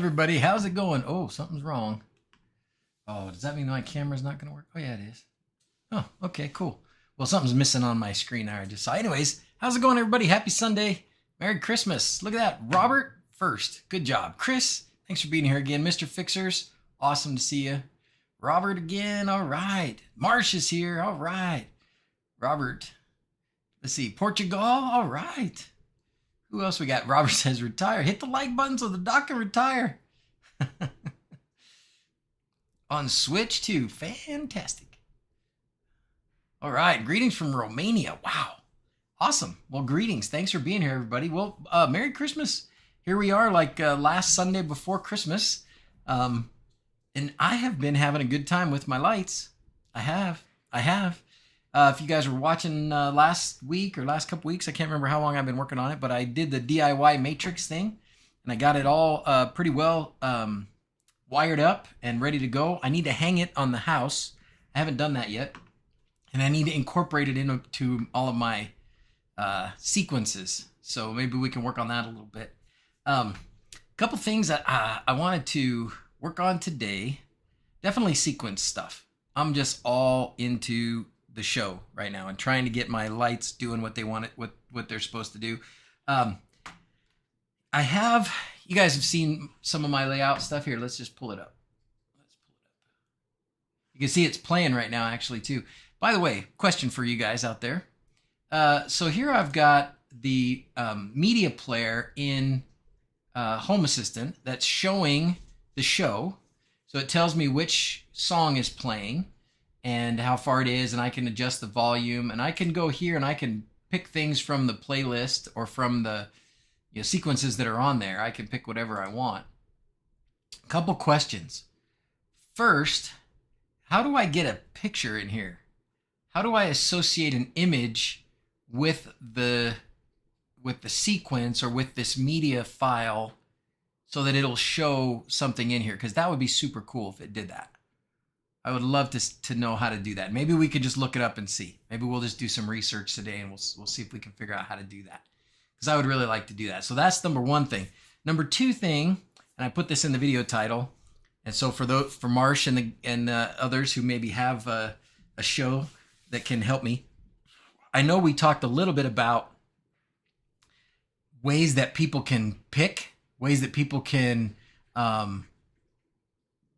everybody. How's it going? Oh, something's wrong. Oh, does that mean my camera's not going to work? Oh, yeah, it is. Oh, okay, cool. Well, something's missing on my screen there. I just saw. Anyways, how's it going, everybody? Happy Sunday. Merry Christmas. Look at that. Robert first. Good job. Chris, thanks for being here again. Mr. Fixers, awesome to see you. Robert again. All right. Marsh is here. All right. Robert. Let's see. Portugal. All right. Who else we got? Robert says retire. Hit the like button so the doc can retire. On Switch too. Fantastic. All right. Greetings from Romania. Wow. Awesome. Well, greetings. Thanks for being here, everybody. Well, Merry Christmas. Here we are, like last Sunday before Christmas. And I have been having a good time with my lights. I have. If you guys were watching last week or last couple weeks, I can't remember how long I've been working on it, but I did the DIY matrix thing, and I got it all pretty well wired up and ready to go. I need to hang it on the house. I haven't done that yet, and I need to incorporate it into all of my sequences. So maybe we can work on that a little bit. Couple things that I wanted to work on today. Definitely sequence stuff. I'm just all into the show right now and trying to get my lights doing what they want it, what they're supposed to do. You guys have seen some of my layout stuff here. Let's just pull it up. You can see it's playing right now actually too. By the way, question for you guys out there. So here I've got the media player in Home Assistant that's showing the show. So it tells me which song is playing and how far it is, and I can adjust the volume, and I can go here and I can pick things from the playlist or from the sequences that are on there. I can pick whatever I want. A couple questions. First, how do I get a picture in here? How do I associate an image with the sequence or with this media file so that it'll show something in here? Because that would be super cool if it did that. I would love to know how to do that. Maybe we could just look it up and see. Maybe we'll just do some research today and we'll see if we can figure out how to do that. Because I would really like to do that. So that's number one thing. Number two thing, and I put this in the video title, and so for Marsh and others who maybe have a show that can help me, I know we talked a little bit about ways that people can pick, ways that people can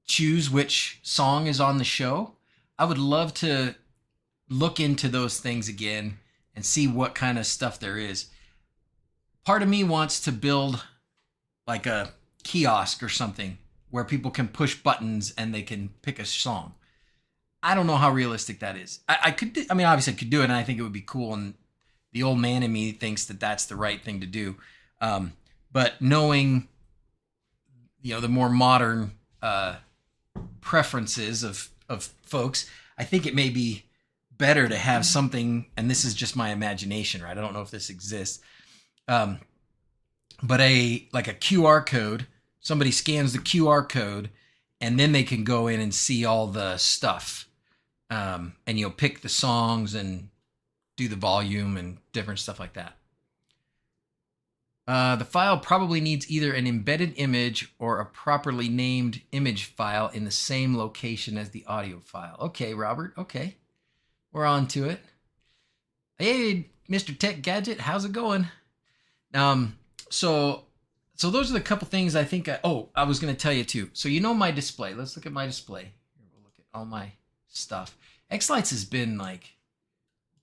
choose which song is on the show. I would love to look into those things again and see what kind of stuff there is. Part of me wants to build like a kiosk or something where people can push buttons and they can pick a song. I don't know how realistic that is. Obviously I could do it and I think it would be cool, and the old man in me thinks that that's the right thing to do. But knowing, the more modern preferences of folks, I think it may be better to have something, and this is just my imagination, right? I don't know if this exists. But like a QR code, somebody scans the QR code and then they can go in and see all the stuff. And pick the songs and do the volume and different stuff like that. The file probably needs either an embedded image or a properly named image file in the same location as the audio file. Okay, Robert. Okay. We're on to it. Hey, Mr. Tech Gadget. How's it going? So those are the couple things I think. I was going to tell you too. So my display. Let's look at my display. Here, we'll look at all my stuff. Xlights has been like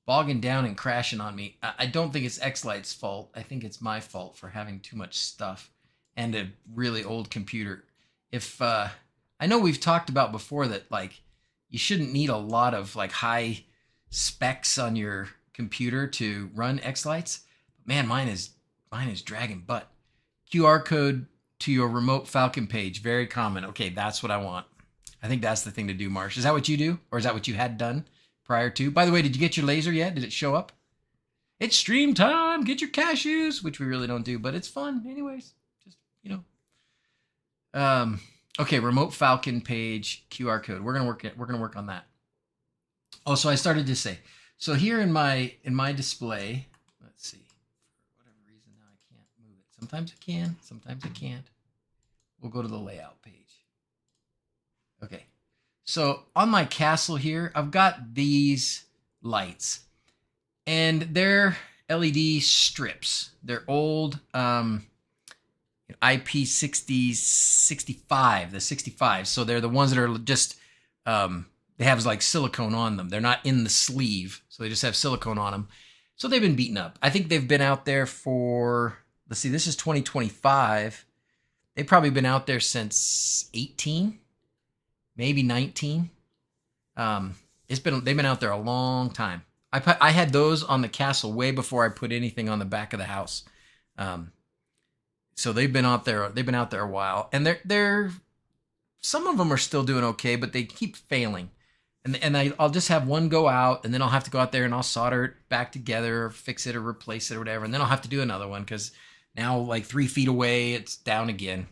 bogging down and crashing on me. I don't think it's Xlights' fault. I think it's my fault for having too much stuff and a really old computer. I know we've talked about before that like you shouldn't need a lot of like high specs on your computer to run Xlights. Man, mine is dragging butt. QR code to your remote Falcon page, very common. Okay, that's what I want. I think that's the thing to do, Marsh. Is that what you do? Or is that what you had done prior to? By the way, did you get your laser yet? Did it show up? It's stream time. Get your cashews, which we really don't do, but it's fun anyways. Just, okay, remote Falcon page, QR code. We're going to work on that. Oh, so I started to say, so here in my display, let's see. For whatever reason now I can't move it. Sometimes I can, sometimes I can't. we'll go to the layout page. Okay. So on my castle here, I've got these lights. And they're LED strips. They're old IP65, the 65. So they're the ones that are just, they have like silicone on them. They're not in the sleeve. So they just have silicone on them. So they've been beaten up. I think they've been out there for, let's see, this is 2025. They've probably been out there since 18, maybe 19. They've been out there a long time. I had those on the castle way before I put anything on the back of the house. So they've been out there. They've been out there a while, and they're some of them are still doing okay, but they keep failing. And I'll just have one go out, and then I'll have to go out there and I'll solder it back together, or fix it, or replace it, or whatever. And then I'll have to do another one because now, like 3 feet away, it's down again.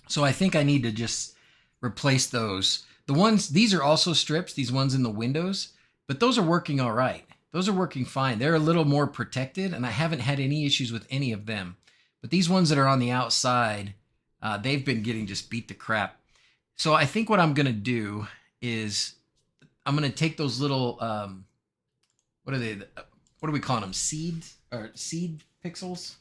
So I think I need to just replace those. These are also strips. These ones in the windows. But those are working all right. Those are working fine. They're a little more protected, and I haven't had any issues with any of them. But these ones that are on the outside, they've been getting just beat to crap. So I think what I'm going to do is I'm going to take those little, what are they? What are we calling them? Seed pixels?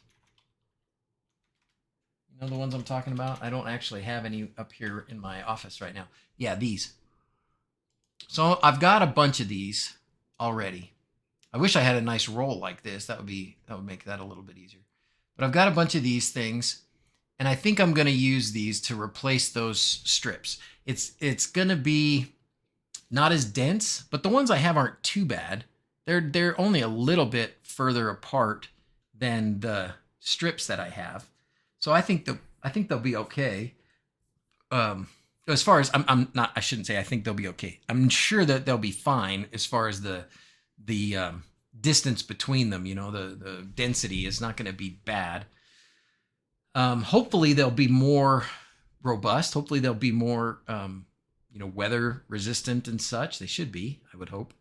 You know the ones I'm talking about? I don't actually have any up here in my office right now. Yeah, these. So I've got a bunch of these already. I wish I had a nice roll like this. That would make that a little bit easier. But I've got a bunch of these things, and I think I'm going to use these to replace those strips. It's going to be not as dense, but the ones I have aren't too bad. They're only a little bit further apart than the strips that I have. So I think they'll be okay. As far as I shouldn't say I think they'll be okay. I'm sure that they'll be fine as far as the distance between them. You know, the density is not going to be bad. Hopefully they'll be more robust. Hopefully they'll be more weather resistant and such. They should be, I would hope.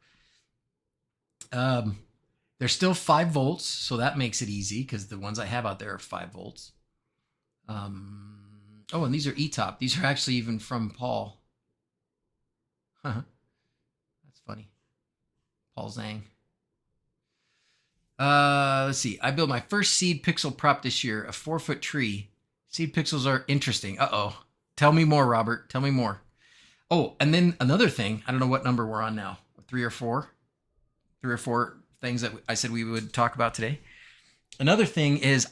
They're still 5 volts, so that makes it easy because the ones I have out there are 5 volts. Oh, and these are E-top. These are actually even from Paul. That's funny. Paul Zhang. Let's see. I built my first seed pixel prop this year, a 4-foot tree. Seed pixels are interesting. Uh-oh. Tell me more, Robert. Tell me more. Oh, and then another thing. I don't know what number we're on now. 3 or 4? 3 or 4 things that I said we would talk about today. Another thing is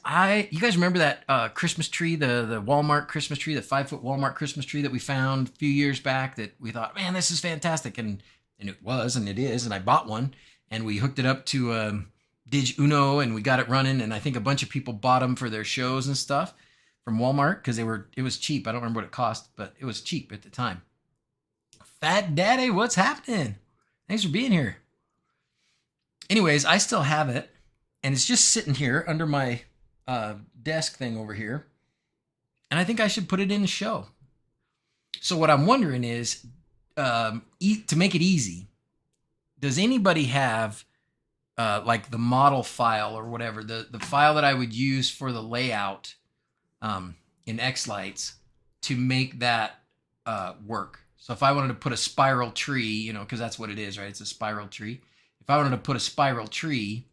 you guys remember that Christmas tree, the Walmart Christmas tree, the 5-foot Walmart Christmas tree that we found a few years back that we thought, man, this is fantastic. And it was, and it is. And I bought one and we hooked it up to Dig Uno and we got it running. And I think a bunch of people bought them for their shows and stuff from Walmart because it was cheap. I don't remember what it cost, but it was cheap at the time. Fat Daddy, what's happening? Thanks for being here. Anyways, I still have it. And it's just sitting here under my desk thing over here. And I think I should put it in a show. So what I'm wondering is, to make it easy, does anybody have like the model file or whatever, the file that I would use for the layout in Xlights to make that work? So if I wanted to put a spiral tree, because that's what it is, right? It's a spiral tree. If I wanted to put a spiral tree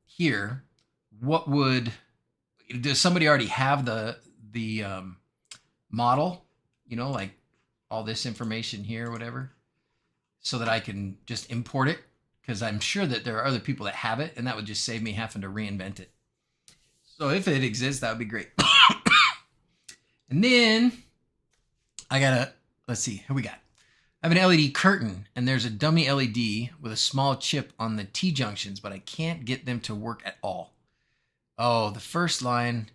here, does somebody already have the model, like all this information here or whatever, so that I can just import it? Because I'm sure that there are other people that have it, and that would just save me having to reinvent it. So if it exists, that would be great. And then let's see, who we got? I have an LED curtain, and there's a dummy LED with a small chip on the T-junctions, but I can't get them to work at all. Oh, the first line,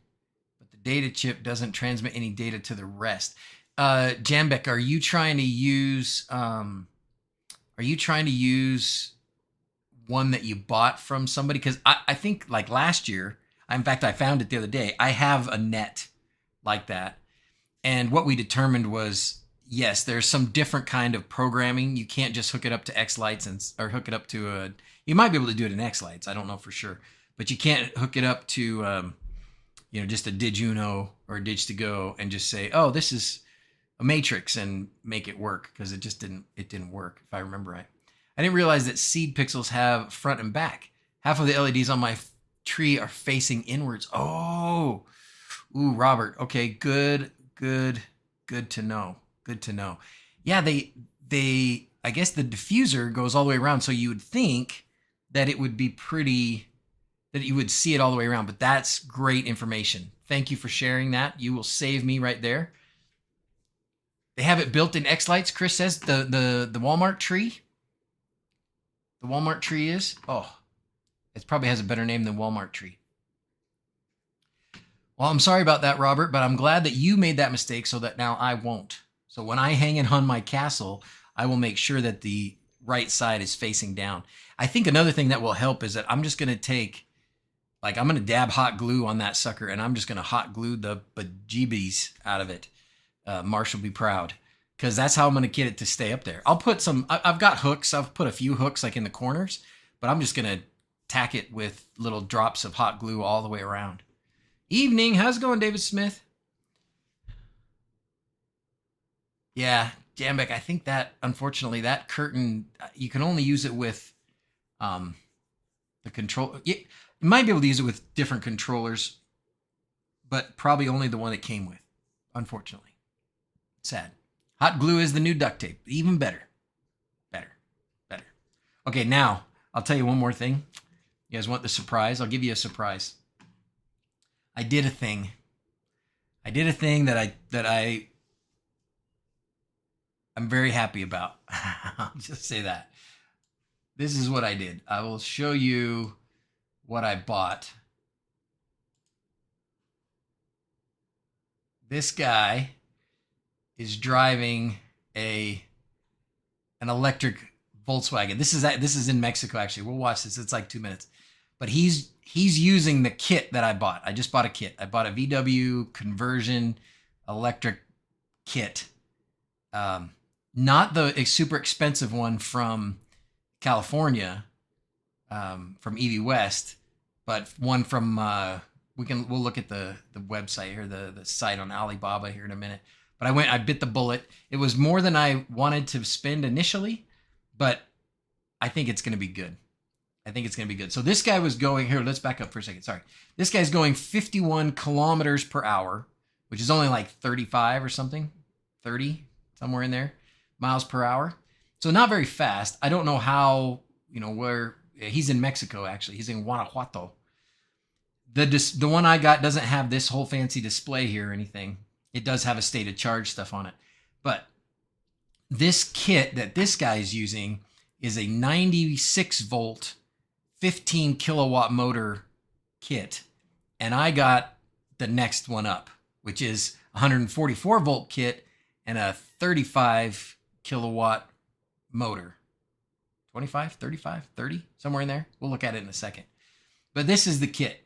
but the data chip doesn't transmit any data to the rest. Jambek, are you trying to use one that you bought from somebody? Because I think like last year, in fact, I found it the other day. I have a net like that, and what we determined was, yes, there's some different kind of programming. You can't just hook it up to Xlights or hook it up to you might be able to do it in Xlights. I don't know for sure, but you can't hook it up to, just a did you know or a did to go and just say, oh, this is a matrix and make it work, because it didn't work, if I remember right. I didn't realize that seed pixels have front and back. Half of the LEDs on my tree are facing inwards. Oh, ooh, Robert. Okay, good to know. Good to know. Yeah, I guess the diffuser goes all the way around, so you would think that it would be that you would see it all the way around, but that's great information. Thank you for sharing that. You will save me right there. They have it built in Xlights, Chris says. The Walmart tree. The Walmart tree is? Oh, it probably has a better name than Walmart tree. Well, I'm sorry about that, Robert, but I'm glad that you made that mistake so that now I won't. So when I hang it on my castle, I will make sure that the right side is facing down. I think another thing that will help is that I'm just going to I'm going to dab hot glue on that sucker, and I'm just going to hot glue the bejeebies out of it. Marshall be proud, because that's how I'm going to get it to stay up there. I'll put I've got hooks. I've put a few hooks like in the corners, but I'm just going to tack it with little drops of hot glue all the way around. Evening. How's it going, David Smith? Yeah, Jambeck, I think that, unfortunately, that curtain, you can only use it with the control. You might be able to use it with different controllers, but probably only the one it came with, unfortunately. Sad. Hot glue is the new duct tape. Even better. Better. Okay, now, I'll tell you one more thing. You guys want the surprise? I'll give you a surprise. I did a thing that I'm very happy about. I'll just say that. This is what I did. I will show you what I bought. This guy is driving an electric Volkswagen. This is in Mexico, actually. We'll watch this. It's like 2 minutes. But he's using the kit that I bought. I just bought a kit. I bought a VW conversion electric kit. Not the super expensive one from California, from EV West, but one from we'll look at the website here, the site on Alibaba here in a minute. But I bit the bullet. It was more than I wanted to spend initially, but I think it's going to be good. So this guy was going here. Let's back up for a second. Sorry. This guy's going 51 kilometers per hour, which is only like 35 or something, 30, somewhere in there, miles per hour. So not very fast. I don't know how, where he's in Mexico, actually. He's in Guanajuato. The one I got doesn't have this whole fancy display here or anything. It does have a state of charge stuff on it. But this kit that this guy is using is a 96 volt, 15 kilowatt motor kit. And I got the next one up, which is 144 volt kit and a 35 kilowatt motor. 25, 35, 30, somewhere in there. We'll look at it in a second. But this is the kit.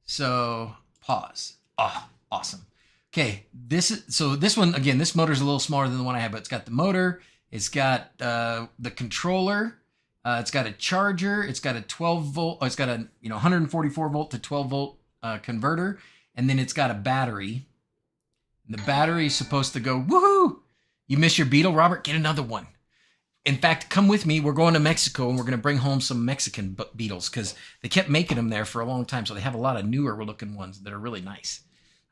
So pause. Oh, awesome. Okay, this one, again, this motor's a little smaller than the one I have, but it's got the motor, it's got the controller, it's got a charger, it's got a 12 volt, it's got a 144 volt to 12 volt converter, and then it's got a battery. And the battery is supposed to go, woohoo! You miss your Beetle, Robert? Get another one. In fact, come with me. We're going to Mexico, and we're going to bring home some Mexican Beetles, because they kept making them there for a long time, so they have a lot of newer looking ones that are really nice.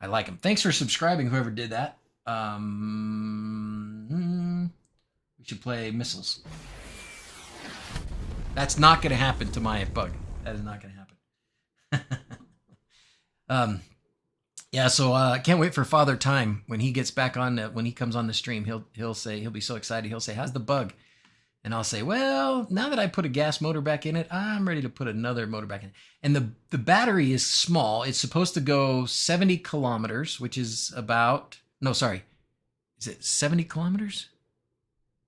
I like them. Thanks for subscribing, whoever did that. We should play missiles. That's not going to happen to my bug. That is not going to happen. Yeah, so I can't wait for Father Time when he gets back on. When he comes on the stream, he'll be so excited. He'll say, "How's the bug?" And I'll say, "Well, now that I put a gas motor back in it, I'm ready to put another motor back in it." And the battery is small. It's supposed to go 70 kilometers, which is about, no, sorry. Is it 70 kilometers?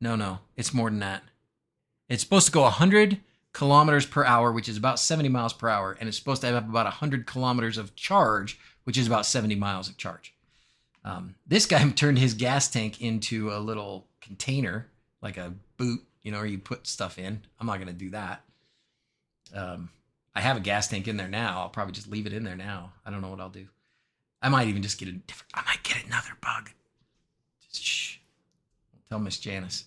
No, it's more than that. It's supposed to go 100 kilometers per hour, which is about 70 miles per hour. And it's supposed to have about 100 kilometers of charge, which is about 70 miles of charge. This guy turned his gas tank into a little container, like a boot, where you put stuff in. I'm not going to do that. I have a gas tank in there now. I'll probably just leave it in there now. I don't know what I'll do. I might even just get a different. I might get another bug. Just shh. Don't tell Miss Janice.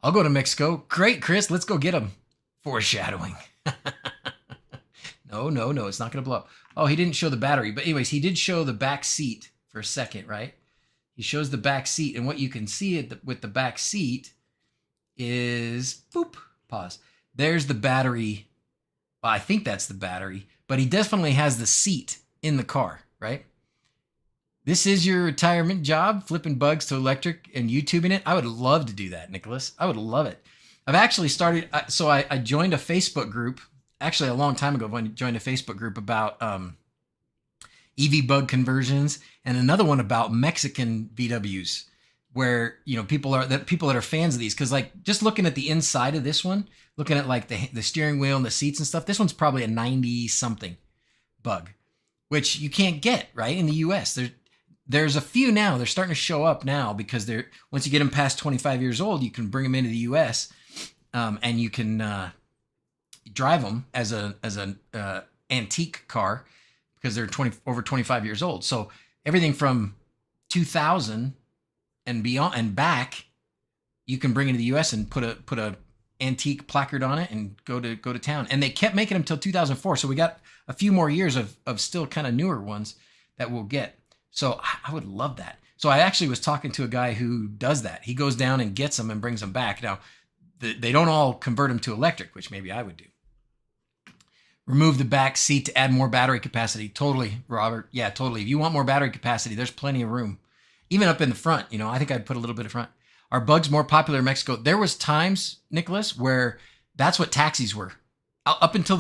I'll go to Mexico. Great, Chris. Let's go get him. Foreshadowing. No. It's not going to blow up. Oh, he didn't show the battery. But anyways, he did show the back seat for a second, right? He shows the back seat. And what you can see with the back seat is, boop, pause. There's the battery. Well, I think that's the battery. But he definitely has the seat in the car, right? This is your retirement job, flipping bugs to electric and YouTubing it. I would love to do that, Nicholas. I would love it. I've actually started, so I joined a Facebook group, actually a long time ago, I joined a Facebook group about EV bug conversions, and another one about Mexican VWs, where, you know, people that are fans of these, because like just looking at the inside of this one, looking at like the steering wheel and the seats and stuff, this one's probably a 90 something bug, which you can't get right in the US. There's a few now. They're starting to show up now because once you get them past 25 years old, you can bring them into the US, and you can drive them as an antique car because they're over 25 years old. So everything from 2000 and beyond and back, you can bring into the US and put a antique placard on it and go to town. And they kept making them till 2004. So we got a few more years of still kind of newer ones that we'll get. So I would love that. So I actually was talking to a guy who does that. He goes down and gets them and brings them back. Now, they don't all convert them to electric, which maybe I would do. Remove the back seat to add more battery capacity. Totally, Robert. Yeah, totally. If you want more battery capacity, there's plenty of room. Even up in the front, you know, I think I'd put a little bit of front. Are bugs more popular in Mexico? There was times, Nicholas, where that's what taxis were. Up until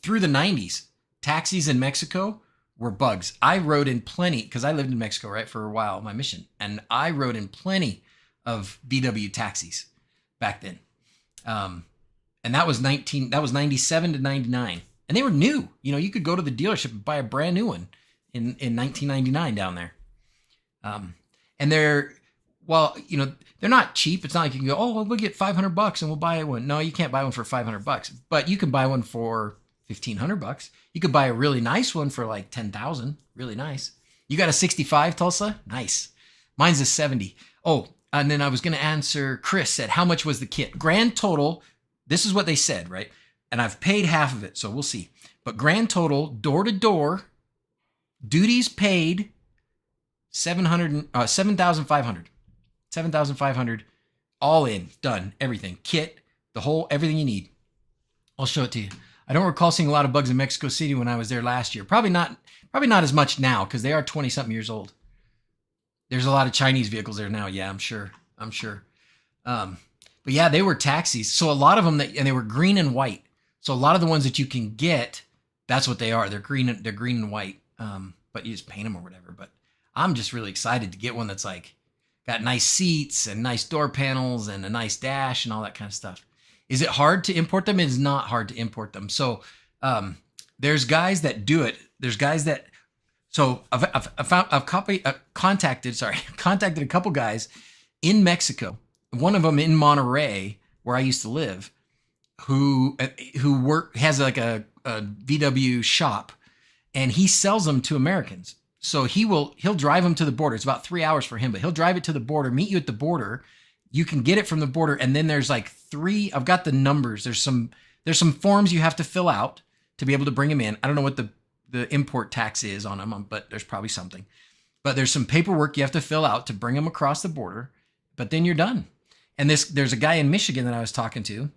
through the 90s, taxis in Mexico were bugs. I rode in plenty, because I lived in Mexico, right, for a while, my mission. And I rode in plenty of VW taxis back then. And that was 97 to 99. And they were new. You know, you could go to the dealership and buy a brand new one in 1999 down there. And they're not cheap. It's not like you can go, oh, we'll get $500 and we'll buy one. No, you can't buy one for $500, but you can buy one for $1,500. You could buy a really nice one for like 10,000. Really nice. You got a 65 Tulsa? Nice. Mine's a 70. Oh, and then I was going to answer, Chris said, how much was the kit? Grand total, this is what they said, right? And I've paid half of it, so we'll see. But grand total, door to door, duties paid, $7,500. $7,500, all in, done, everything. Kit, everything you need. I'll show it to you. I don't recall seeing a lot of bugs in Mexico City when I was there last year. Probably not as much now, because they are 20-something years old. There's a lot of Chinese vehicles there now. Yeah, I'm sure. But yeah, they were taxis. So a lot of them, and they were green and white. So a lot of the ones that you can get, that's what they are. They're green and white. But you just paint them or whatever. But I'm just really excited to get one that's like got nice seats and nice door panels and a nice dash and all that kind of stuff. Is it hard to import them? It is not hard to import them. So there's guys that do it. There's guys that. So I've contacted a couple guys in Mexico. One of them in Monterey, where I used to live, who has like a VW shop, and he sells them to Americans. So he'll drive them to the border. It's about 3 hours for him, but he'll drive it to the border, meet you at the border. You can get it from the border, and then there's like I've got the numbers. There's some forms you have to fill out to be able to bring them in. I don't know what the import tax is on them, but there's probably something. But there's some paperwork you have to fill out to bring them across the border, but then you're done. And there's a guy in Michigan that I was talking to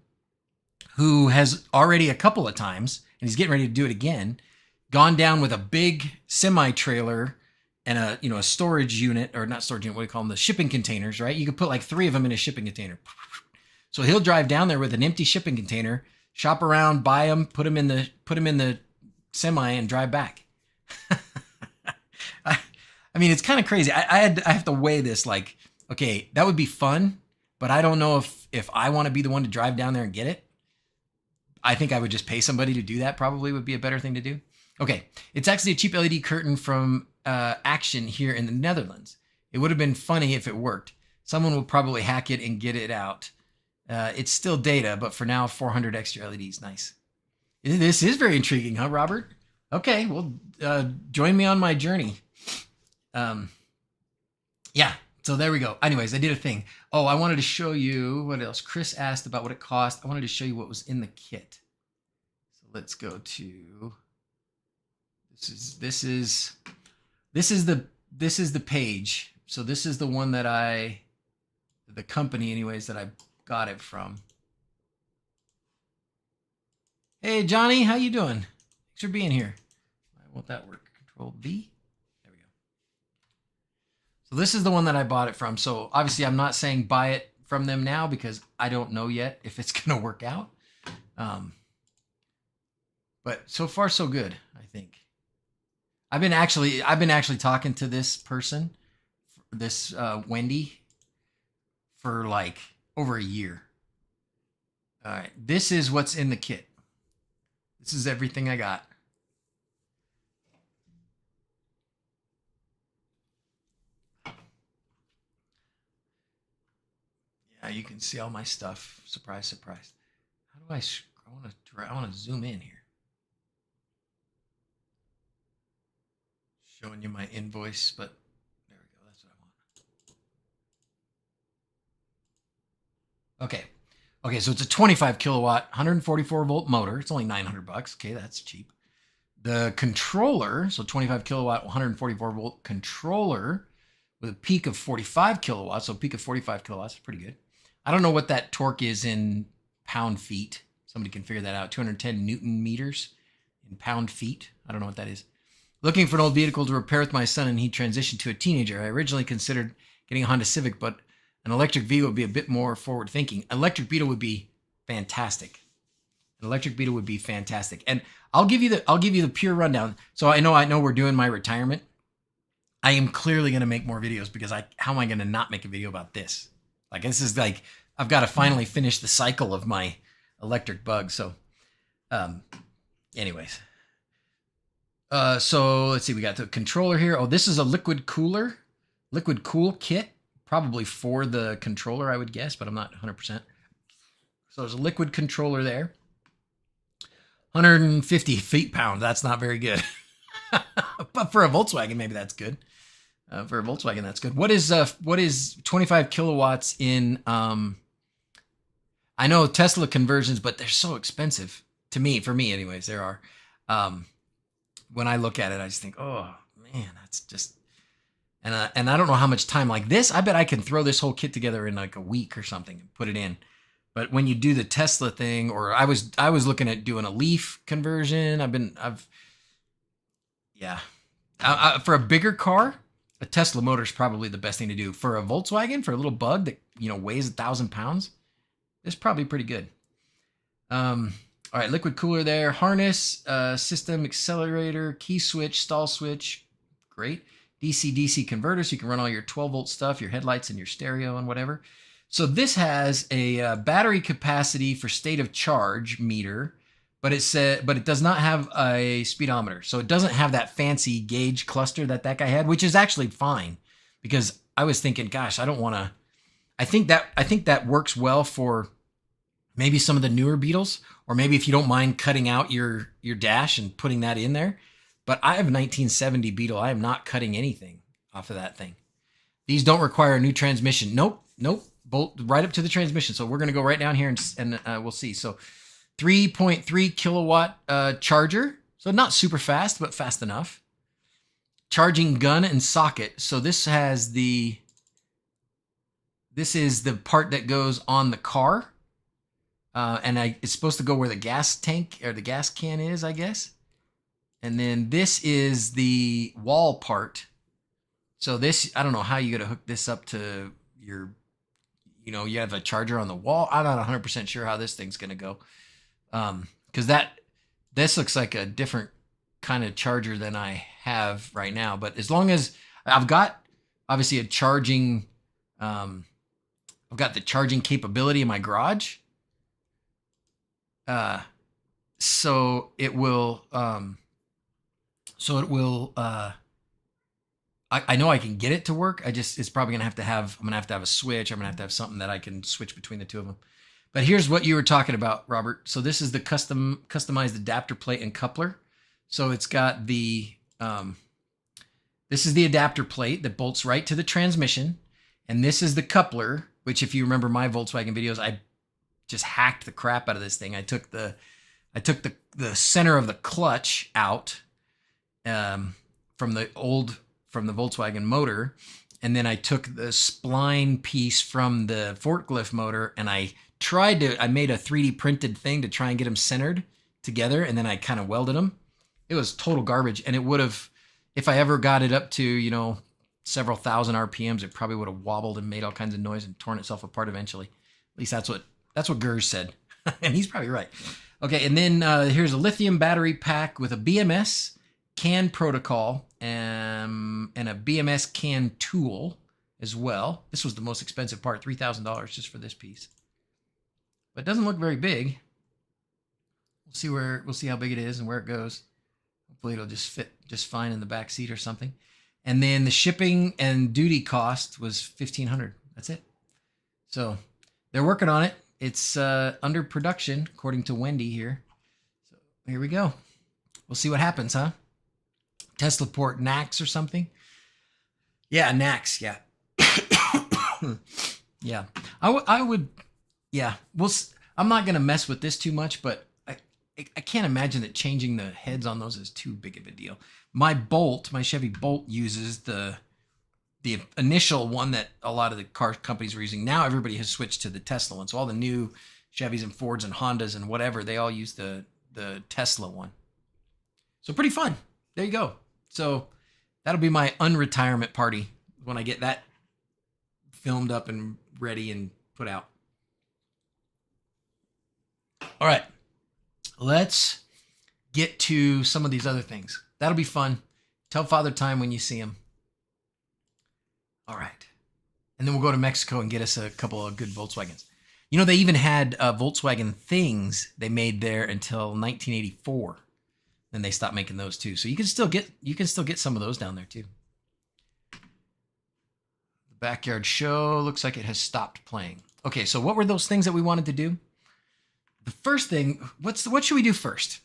who has already a couple of times, and he's getting ready to do it again, gone down with a big semi-trailer and a storage unit, or not storage unit, what do you call them? The shipping containers, right? You could put like 3 of them in a shipping container. So he'll drive down there with an empty shipping container, shop around, buy them, put them in the semi, and drive back. I mean, it's kind of crazy. I have to weigh this. Like, okay, that would be fun, but I don't know if I want to be the one to drive down there and get it. I think I would just pay somebody to do that. Probably would be a better thing to do. Okay, it's actually a cheap LED curtain from Action here in the Netherlands. It would have been funny if it worked. Someone will probably hack it and get it out. It's still data, but for now, 400 extra LEDs. Nice. This is very intriguing, huh, Robert? Okay, well, join me on my journey. Um, yeah, so there we go. Anyways, I did a thing. Oh, I wanted to show you what else. Chris asked about what it cost. I wanted to show you what was in the kit. So let's go to this is the page. So this is the one that the company anyways that I got it from. Hey Johnny, how you doing? Thanks for being here. Why won't that work? Control V. There we go. So this is the one that I bought it from. So obviously I'm not saying buy it from them now because I don't know yet if it's gonna work out. But so far so good, I think. I've been actually talking to this person, this Wendy, for like over a year. All right, this is what's in the kit. This is everything I got. Yeah, you can see all my stuff. Surprise, surprise. How do I want to zoom in here. Showing you my invoice, but there we go. That's what I want. Okay. Okay, so it's a 25 kilowatt, 144 volt motor. It's only $900. Okay, that's cheap. The controller, so 25 kilowatt, 144 volt controller with a peak of 45 kilowatts. So peak of 45 kilowatts is pretty good. I don't know what that torque is in pound feet. Somebody can figure that out. 210 Newton meters in pound feet. I don't know what that is. Looking for an old vehicle to repair with my son, and he transitioned to a teenager. I originally considered getting a Honda Civic, but an electric Beetle would be a bit more forward thinking. Electric Beetle would be fantastic. An electric Beetle would be fantastic. And I'll give you the pure rundown. So I know we're doing my retirement. I am clearly going to make more videos because how am I going to not make a video about this? Like this is like I've got to finally finish the cycle of my electric bug. So anyways. So let's see, we got the controller here. Oh, this is a liquid cool kit, probably for the controller, I would guess, but I'm not 100%. So there's a liquid controller there. 150 feet-pound. That's not very good. But for a Volkswagen, maybe that's good. For a Volkswagen, that's good. What is 25 kilowatts in? I know Tesla conversions, but they're so expensive for me, anyways. There are. When I look at it, I just think, oh man, that's just, and I don't know how much time like this. I bet I can throw this whole kit together in like a week or something and put it in. But when you do the Tesla thing, or I was looking at doing a Leaf conversion. For a bigger car, a Tesla motor is probably the best thing to do. For a Volkswagen, for a little bug that weighs 1,000 pounds, it's probably pretty good. All right, liquid cooler there, harness, system, accelerator, key switch, stall switch, great. DC-DC converter, so you can run all your 12-volt stuff, your headlights and your stereo and whatever. So this has a battery capacity for state of charge meter, but it does not have a speedometer. So it doesn't have that fancy gauge cluster that guy had, which is actually fine because I was thinking, gosh, I don't want to. I think that works well for maybe some of the newer Beetles, or maybe if you don't mind cutting out your dash and putting that in there. But I have a 1970 Beetle. I am not cutting anything off of that thing. These don't require a new transmission. Nope. Bolt right up to the transmission. So we're going to go right down here and we'll see. So 3.3 kilowatt charger. So not super fast, but fast enough. Charging gun and socket. So this is the part that goes on the car. And it's supposed to go where the gas tank or the gas can is, I guess. And then this is the wall part. So this, I don't know how you got to hook this up to your, you have a charger on the wall. I'm not 100% sure how this thing's going to go. Because this looks like a different kind of charger than I have right now. But as long as I've got, obviously, I've got the charging capability in my garage. So it will, I know I can get it to work. It's probably I'm going to have to have a switch. I'm going to have something that I can switch between the two of them. But here's what you were talking about, Robert. So this is the customized adapter plate and coupler. So it's got the this is the adapter plate that bolts right to the transmission, and this is the coupler, which if you remember my Volkswagen videos, I just hacked the crap out of this thing. I took the center of the clutch out from the Volkswagen motor, and then I took the spline piece from the forklift motor, and I made a 3D printed thing to try and get them centered together, and then I kind of welded them. It was total garbage, and it would have, if I ever got it up to, you know, several thousand RPMs, it probably would have wobbled and made all kinds of noise and torn itself apart eventually. At least that's what Gers said, and he's probably right. Okay, and then here's a lithium battery pack with a BMS CAN protocol and a BMS CAN tool as well. This was the most expensive part, $3,000 just for this piece. But it doesn't look very big. We'll see how big it is and where it goes. Hopefully it'll just fit just fine in the back seat or something. And then the shipping and duty cost was $1,500. That's it. So they're working on it. It's under production, according to Wendy here. So here we go. We'll see what happens, huh? Tesla port NACS or something. Yeah, NACS. Yeah. Yeah. I would. Yeah. I'm not gonna mess with this too much, but I can't imagine that changing the heads on those is too big of a deal. My Chevy Bolt uses the initial one that a lot of the car companies were using. Now everybody has switched to the Tesla one. So all the new Chevys and Fords and Hondas and whatever, they all use the Tesla one. So pretty fun. There you go. So that'll be my unretirement party when I get that filmed up and ready and put out. All right. Let's get to some of these other things. That'll be fun. Tell Father Time when you see him. All right. And then we'll go to Mexico and get us a couple of good Volkswagens. You know, they even had Volkswagen things they made there until 1984. Then they stopped making those too. So you can still get some of those down there too. The Backyard Show looks like it has stopped playing. Okay, so what were those things that we wanted to do? The first thing, what should we do first?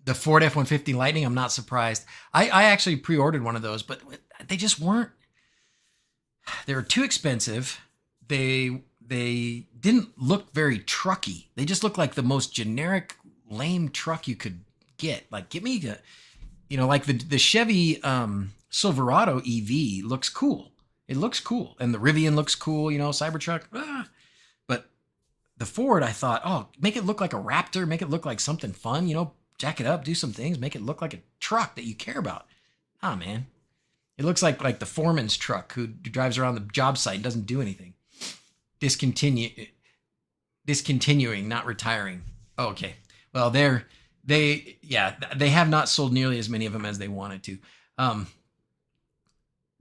The Ford F-150 Lightning, I'm not surprised. I actually pre-ordered one of those, but they just weren't. They were too expensive. They didn't look very trucky. They just looked like the most generic, lame truck you could get. Like, give me like the Chevy Silverado EV looks cool. It looks cool, and the Rivian looks cool. You know, Cybertruck. But the Ford, I thought, oh, make it look like a Raptor. Make it look like something fun. You know, jack it up, do some things, make it look like a truck that you care about. Ah, man. It looks like the foreman's truck who drives around the job site and doesn't do anything. Discontinuing, not retiring. Oh, okay. Well, they have not sold nearly as many of them as they wanted to.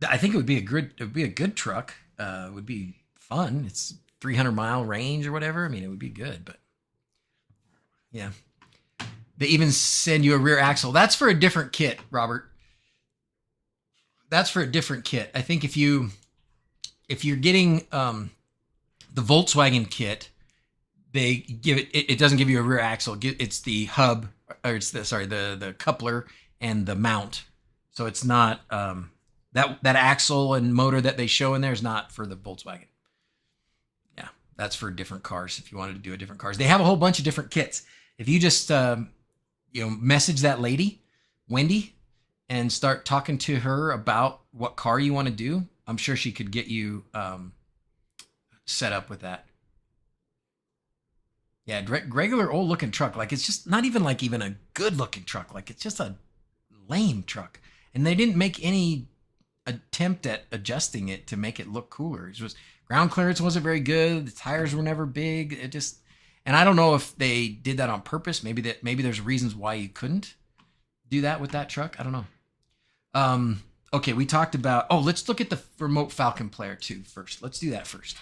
I think it would be a good truck. It would be fun. It's 300-mile range or whatever. I mean, it would be good, but yeah. They even send you a rear axle. That's for a different kit, Robert. That's for a different kit. I think if you're getting the Volkswagen kit, they give it doesn't give you a rear axle. It's the hub, or it's the coupler and the mount. So it's not that axle and motor that they show in there is not for the Volkswagen. Yeah, that's for different cars. If you wanted to do a different cars, they have a whole bunch of different kits. If you just message that lady, Wendy, and start talking to her about what car you want to do, I'm sure she could get you set up with that. Yeah, regular old looking truck. Like, it's just not even a good looking truck. Like, it's just a lame truck. And they didn't make any attempt at adjusting it to make it look cooler. It was ground clearance wasn't very good. The tires were never big. And I don't know if they did that on purpose. Maybe there's reasons why you couldn't do that with that truck. I don't know. Okay, we talked about. Oh, let's look at the remote Falcon player too first. Let's do that first.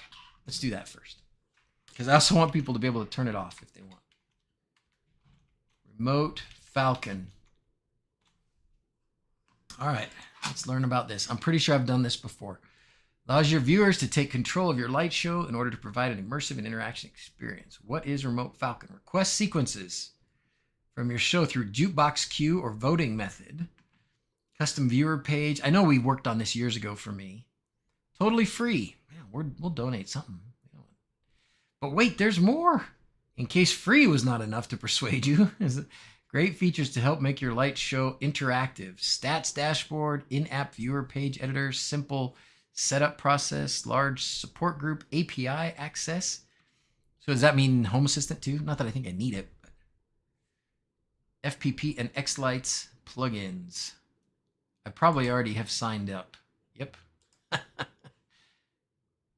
Because I also want people to be able to turn it off if they want. Remote Falcon. All right, let's learn about this. I'm pretty sure I've done this before. Allows your viewers to take control of your light show in order to provide an immersive and interaction experience. What is Remote Falcon? Request sequences from your show through jukebox queue or voting method. Custom viewer page. I know we worked on this years ago for me. Totally free. Man, we'll donate something. But wait, there's more. In case free was not enough to persuade you. Great features to help make your light show interactive. Stats dashboard, in-app viewer page editor, simple setup process, large support group, API access. So does that mean Home Assistant too? Not that I think I need it. But FPP and Xlights plugins. I probably already have signed up. Yep.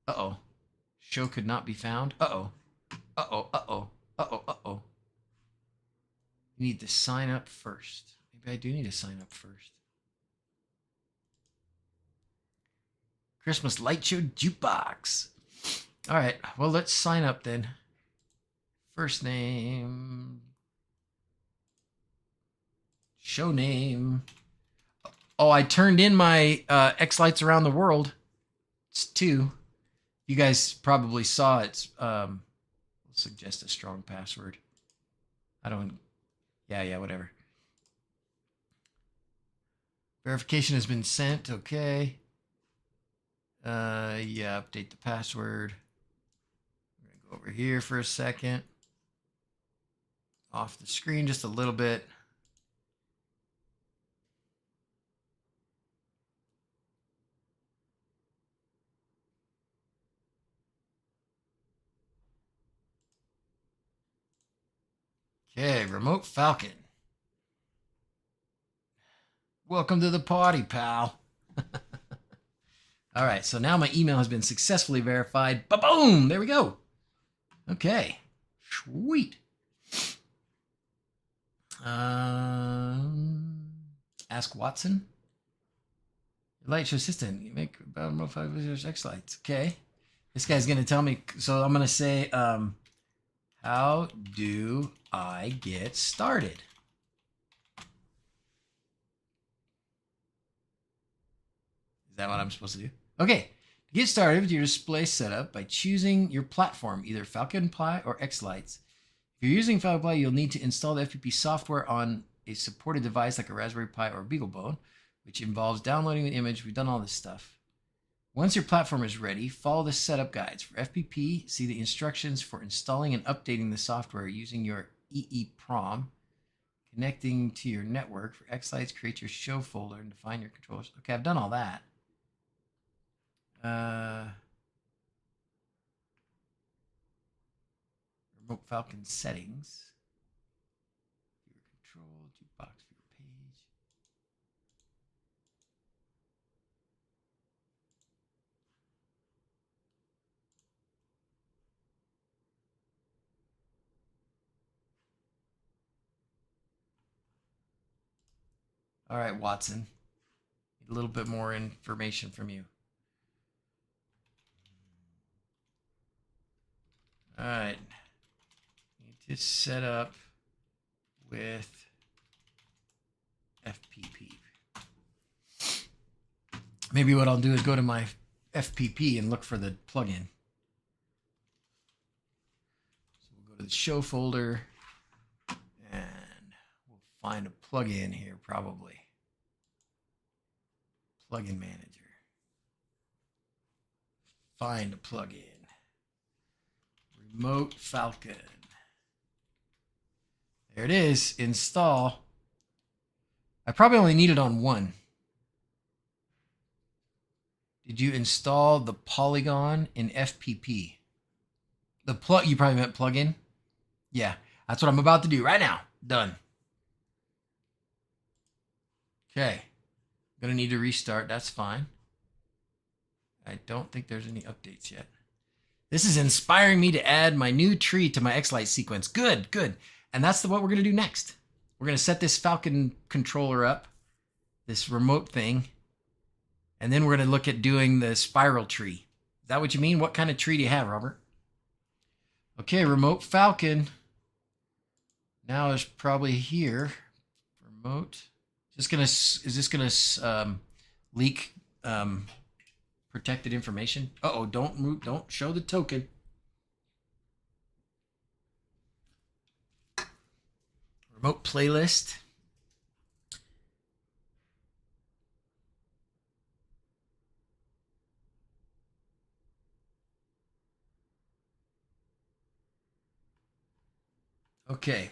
Uh-oh. Show could not be found. Uh-oh. Uh-oh. Uh-oh. Uh-oh. Uh-oh. You need to sign up first. Maybe I do need to sign up first. Christmas Light Show Jukebox. All right. Well, let's sign up then. First name. Show name. Oh, I turned in my Xlights Around the World. It's 2. You guys probably saw it. We'll suggest a strong password. I don't... Yeah, whatever. Verification has been sent. Okay. Yeah, update the password. We're going to go over here for a second. Off the screen just a little bit. Okay, Remote Falcon. Welcome to the party, pal. All right, so now my email has been successfully verified. Ba-boom! There we go. Okay, sweet. Ask Watson. Light show assistant. You make about Remote Falcon Xlights. Okay. This guy's going to tell me, so I'm going to say, how do I get started? Is that what I'm supposed to do? Okay. To get started with your display setup by choosing your platform, either Falcon Pi or Xlights. If you're using Falcon Pi, you'll need to install the FPP software on a supported device like a Raspberry Pi or BeagleBone, which involves downloading an image. We've done all this stuff. Once your platform is ready, follow the setup guides. For FPP, see the instructions for installing and updating the software using your EEPROM. Connecting to your network. For Xlights, create your show folder and define your controllers. Okay, I've done all that. Remote Falcon settings. Viewer control, jukebox viewer page. All right, Watson. Need a little bit more information from you. All right. Need to set up with FPP. Maybe what I'll do is go to my FPP and look for the plugin. So we'll go to the show folder and we'll find a plugin here probably. Plugin manager. Find a plugin. Remote Falcon. There it is. Install. I probably only need it on one. Did you install the Polygon in FPP? You probably meant plugin? Yeah, that's what I'm about to do right now. Done. Okay. Gonna need to restart. That's fine. I don't think there's any updates yet. This is inspiring me to add my new tree to my Xlight sequence. Good, good. And that's what we're going to do next. We're going to set this Falcon controller up, this remote thing, and then we're going to look at doing the spiral tree. Is that what you mean? What kind of tree do you have, Robert? Okay, Remote Falcon. Now is probably here. Remote. Is this going to leak Protected information. Uh-oh, don't move, don't show the token. Remote playlist. Okay.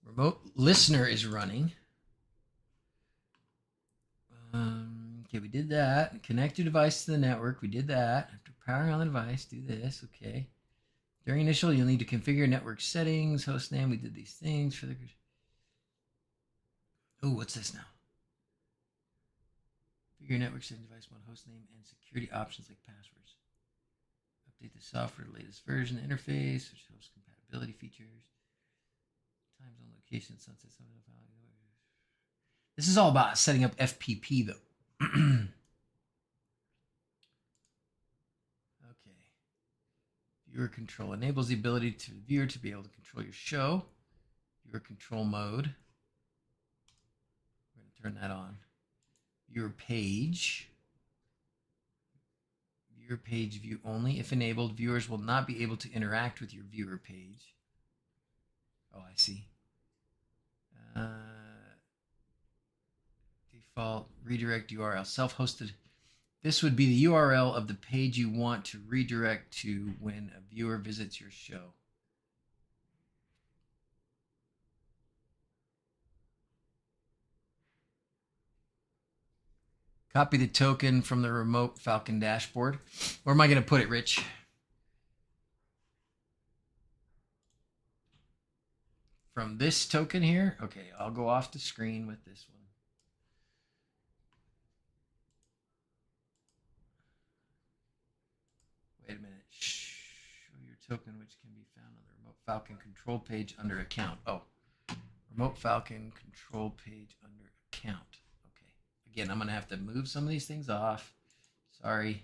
Remote listener is running. Okay, we did that. Connect your device to the network. We did that. After powering on the device, do this. Okay. During initial, you'll need to configure network settings, host name. We did these things for the. Oh, what's this now? Configure network settings, device mode, host name, and security options like passwords. Update the software to the latest version, interface, which host compatibility features. Time zone, location, sunset. This is all about setting up FPP, though. Okay. Viewer control enables the ability to the viewer to be able to control your show. Viewer control mode. We're going to turn that on. Viewer page. Viewer page view only. If enabled, viewers will not be able to interact with your viewer page. Oh, I see. Default redirect URL. Self-hosted. This would be the URL of the page you want to redirect to when a viewer visits your show. Copy the token from the remote Falcon dashboard. Where am I going to put it, Rich? From this token here? Okay, I'll go off the screen with this one. Wait a minute. Show your token, which can be found on the remote Falcon control page under account. Oh, remote Falcon control page under account. Okay. Again, I'm going to have to move some of these things off. Sorry.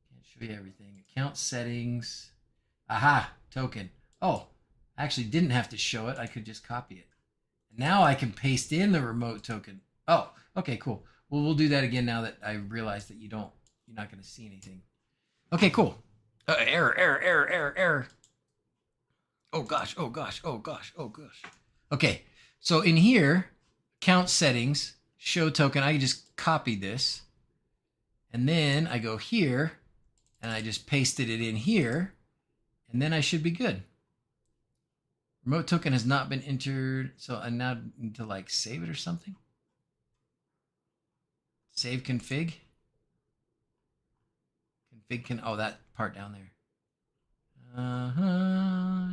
Can't show you everything. Account settings. Aha, token. Oh, I actually didn't have to show it. I could just copy it. And now I can paste in the remote token. Oh, okay, cool. Well, we'll do that again now that I realize that you're not going to see anything. Okay, cool. Error. Oh gosh. Okay, so in here, account settings, show token, I just copied this. And then I go here, and I just pasted it in here, and then I should be good. Remote token has not been entered, so I now need to like save it or something. Save config. Oh, that part down there.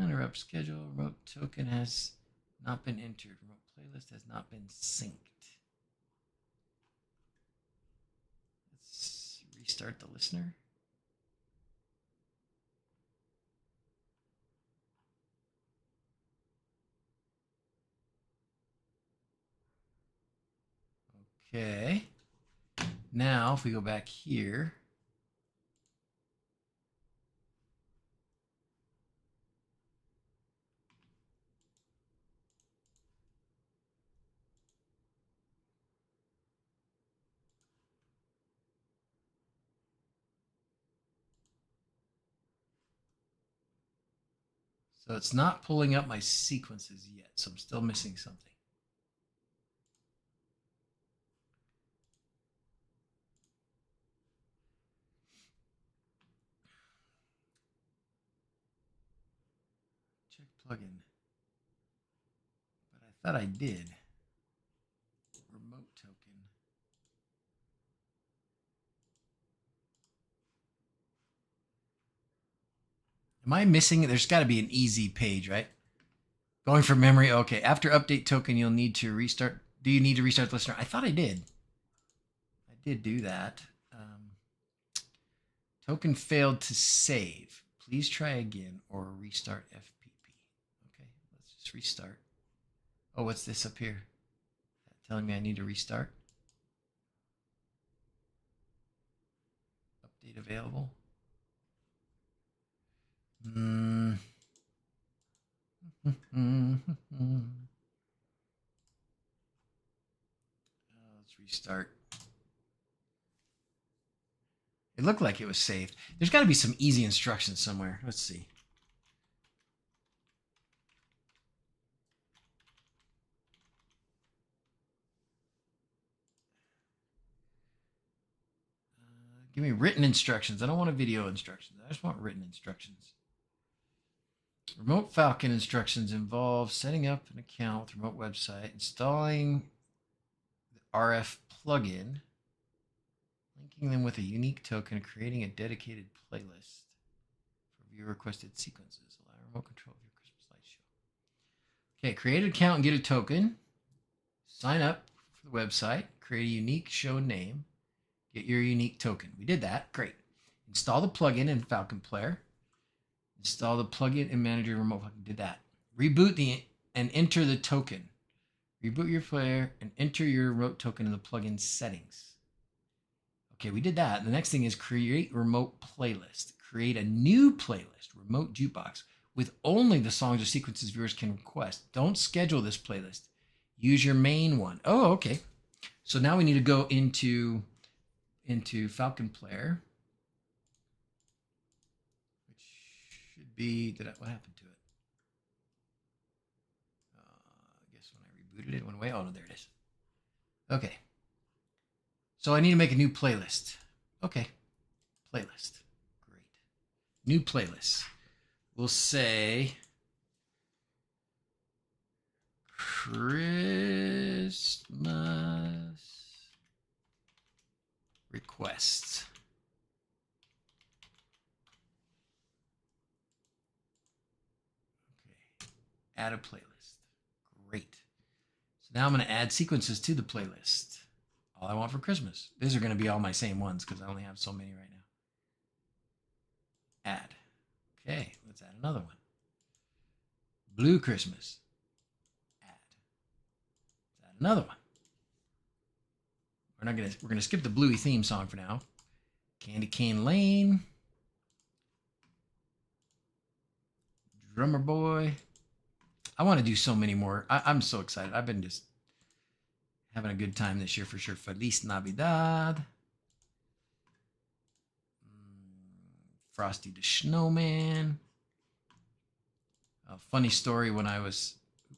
Interrupt schedule. Remote token has not been entered. Remote playlist has not been synced. Let's restart the listener. Okay. Now, if we go back here, so it's not pulling up my sequences yet, so I'm still missing something. Check plugin. But I thought I did. Remote token. Am I missing? There's got to be an easy page, right? Going from memory. Okay. After update token, you'll need to restart. Do you need to restart the listener? I thought I did. I did do that. Token failed to save. Please try again or restart FPP. Okay. Let's just restart. Oh, what's this up here? Telling me I need to restart. Update available. Let's restart. It looked like it was saved. There's got to be some easy instructions somewhere. Let's see. Give me written instructions. I don't want a video instructions. I just want written instructions. Remote Falcon instructions involve setting up an account with remote website, installing the RF plugin, linking them with a unique token, creating a dedicated playlist for viewer requested sequences. Allow remote control of your Christmas light show. Okay, create an account and get a token. Sign up for the website. Create a unique show name. Get your unique token. We did that. Great. Install the plugin in Falcon Player. Install the plugin in Manager Remote. Did that. Reboot and enter the token. Reboot your player and enter your remote token in the plugin settings. Okay, we did that. The next thing is create remote playlist. Create a new playlist, remote jukebox, with only the songs or sequences viewers can request. Don't schedule this playlist. Use your main one. Oh, okay. So now we need to go into Falcon Player, which should be, what happened to it? I guess when I rebooted it, it went away. Oh, no, there it is. Okay. So I need to make a new playlist. Okay. Playlist. Great. New playlist. We'll say Christmas requests. Okay. Add a playlist. Great. So now I'm going to add sequences to the playlist. All I Want for Christmas. These are going to be all my same ones because I only have so many right now. Add. Okay, let's add another one. Blue Christmas. Add. Let's add another one. We're gonna skip the Bluey theme song for now. Candy Cane Lane. Drummer Boy. I want to do so many more. I'm so excited. I've been just having a good time this year for sure. Feliz Navidad. Frosty the Snowman. A funny story when I was, there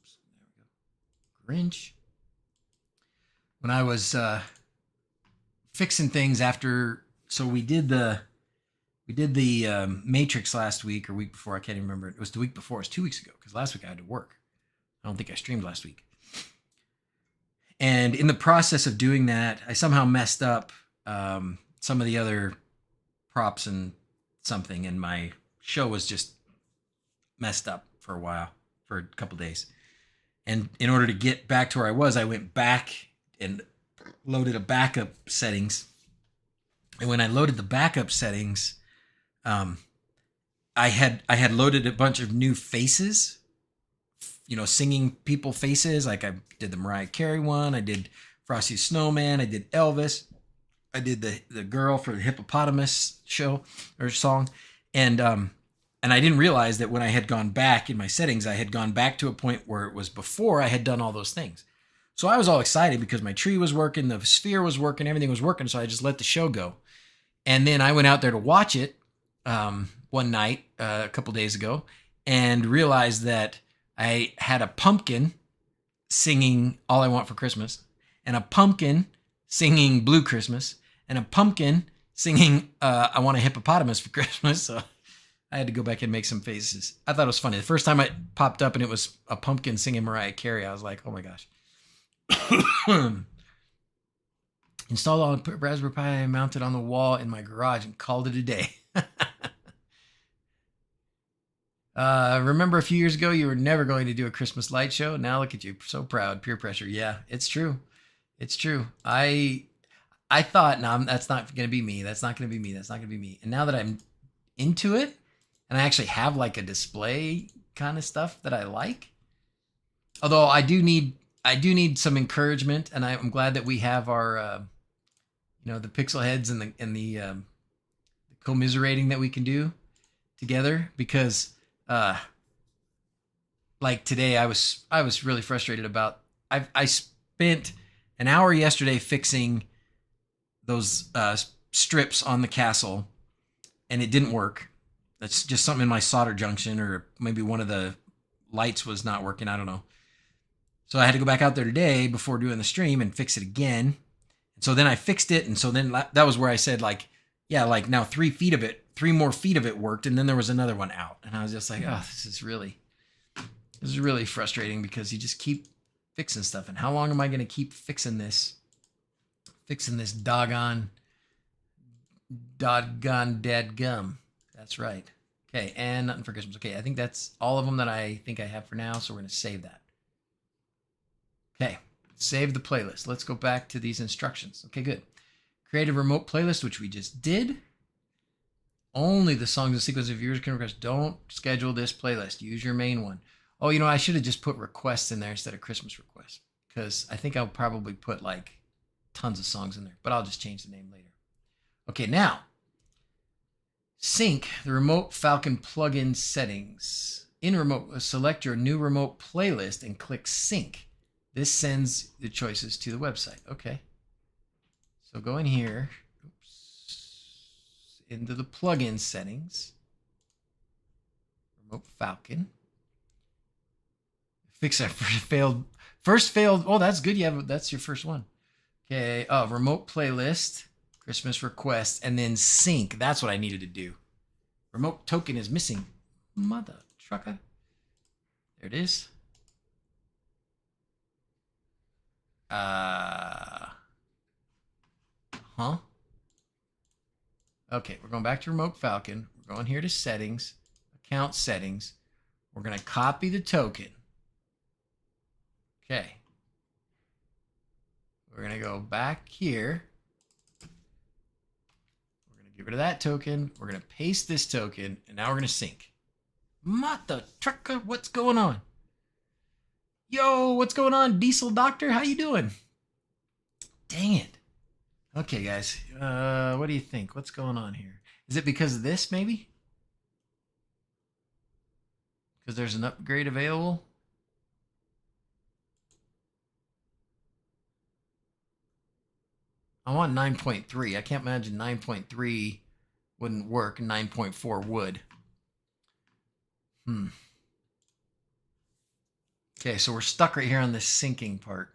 we go. Grinch. When I was fixing things after, so we did the Matrix last week or week before. I can't even remember. It was the week before. It was 2 weeks ago because last week I had to work. I don't think I streamed last week. And in the process of doing that, I somehow messed up some of the other props and something, and my show was just messed up for a while, for a couple days. And in order to get back to where I was, I went back and loaded a backup settings. And when I loaded the backup settings, I had loaded a bunch of new faces, singing people faces. Like I did the Mariah Carey one, I did Frosty the Snowman, I did Elvis, I did the girl for the hippopotamus show or song, and I didn't realize that when I had gone back in my settings, I had gone back to a point where it was before I had done all those things. So I was all excited because my tree was working, the sphere was working, everything was working. So I just let the show go. And then I went out there to watch it one night a couple days ago and realized that I had a pumpkin singing All I Want for Christmas and a pumpkin singing Blue Christmas and a pumpkin singing I Want a Hippopotamus for Christmas. So I had to go back and make some faces. I thought it was funny. The first time it popped up and it was a pumpkin singing Mariah Carey, I was like, oh my gosh. Installed all the Raspberry Pi mounted on the wall in my garage and called it a day. Remember a few years ago, you were never going to do a Christmas light show. Now look at you. So proud. Peer pressure. Yeah, it's true. It's true. I thought, no, that's not going to be me. That's not going to be me. That's not going to be me. And now that I'm into it and I actually have like a display kind of stuff that I like, although I do need some encouragement, and I'm glad that we have our, the pixel heads and the commiserating that we can do together, because like today I was really frustrated about, I spent an hour yesterday fixing those strips on the castle, and it didn't work. That's just something in my solder junction, or maybe one of the lights was not working. I don't know. So I had to go back out there today before doing the stream and fix it again. And so then I fixed it, and so then that was where I said, like, yeah, like now 3 more feet of it worked, and then there was another one out, and I was just like, oh, this is really frustrating, because you just keep fixing stuff, and how long am I going to keep fixing this doggone dead gum? That's right. Okay, and nothing for Christmas. Okay, I think that's all of them that I think I have for now, so we're going to save that. Okay, save the playlist. Let's go back to these instructions. Okay, good. Create a remote playlist, which we just did. Only the songs and sequence of viewers can request. Don't schedule this playlist. Use your main one. Oh, you know, I should have just put requests in there instead of Christmas requests, because I think I'll probably put like tons of songs in there, but I'll just change the name later. Okay, now sync the remote Falcon plugin settings. In remote, select your new remote playlist and click sync. This sends the choices to the website. Okay. So go in here, into the plugin settings, remote Falcon. Fix that first failed. Oh, that's good. Yeah, that's your first one. Okay. Oh, remote playlist, Christmas request, and then sync. That's what I needed to do. Remote token is missing. Mother trucker. There it is. Okay, we're going back to remote Falcon. We're going here to settings, account settings. We're going to copy the token. Okay. We're going to go back here. We're going to get rid of that token. We're going to paste this token, and now we're going to sync. Mother trucker, what's going on? Yo, what's going on, Diesel Doctor? How you doing? Dang it. Okay, guys. What do you think? What's going on here? Is it because of this, maybe? Because there's an upgrade available? I want 9.3. I can't imagine 9.3 wouldn't work. 9.4 would. Okay, so we're stuck right here on this syncing part.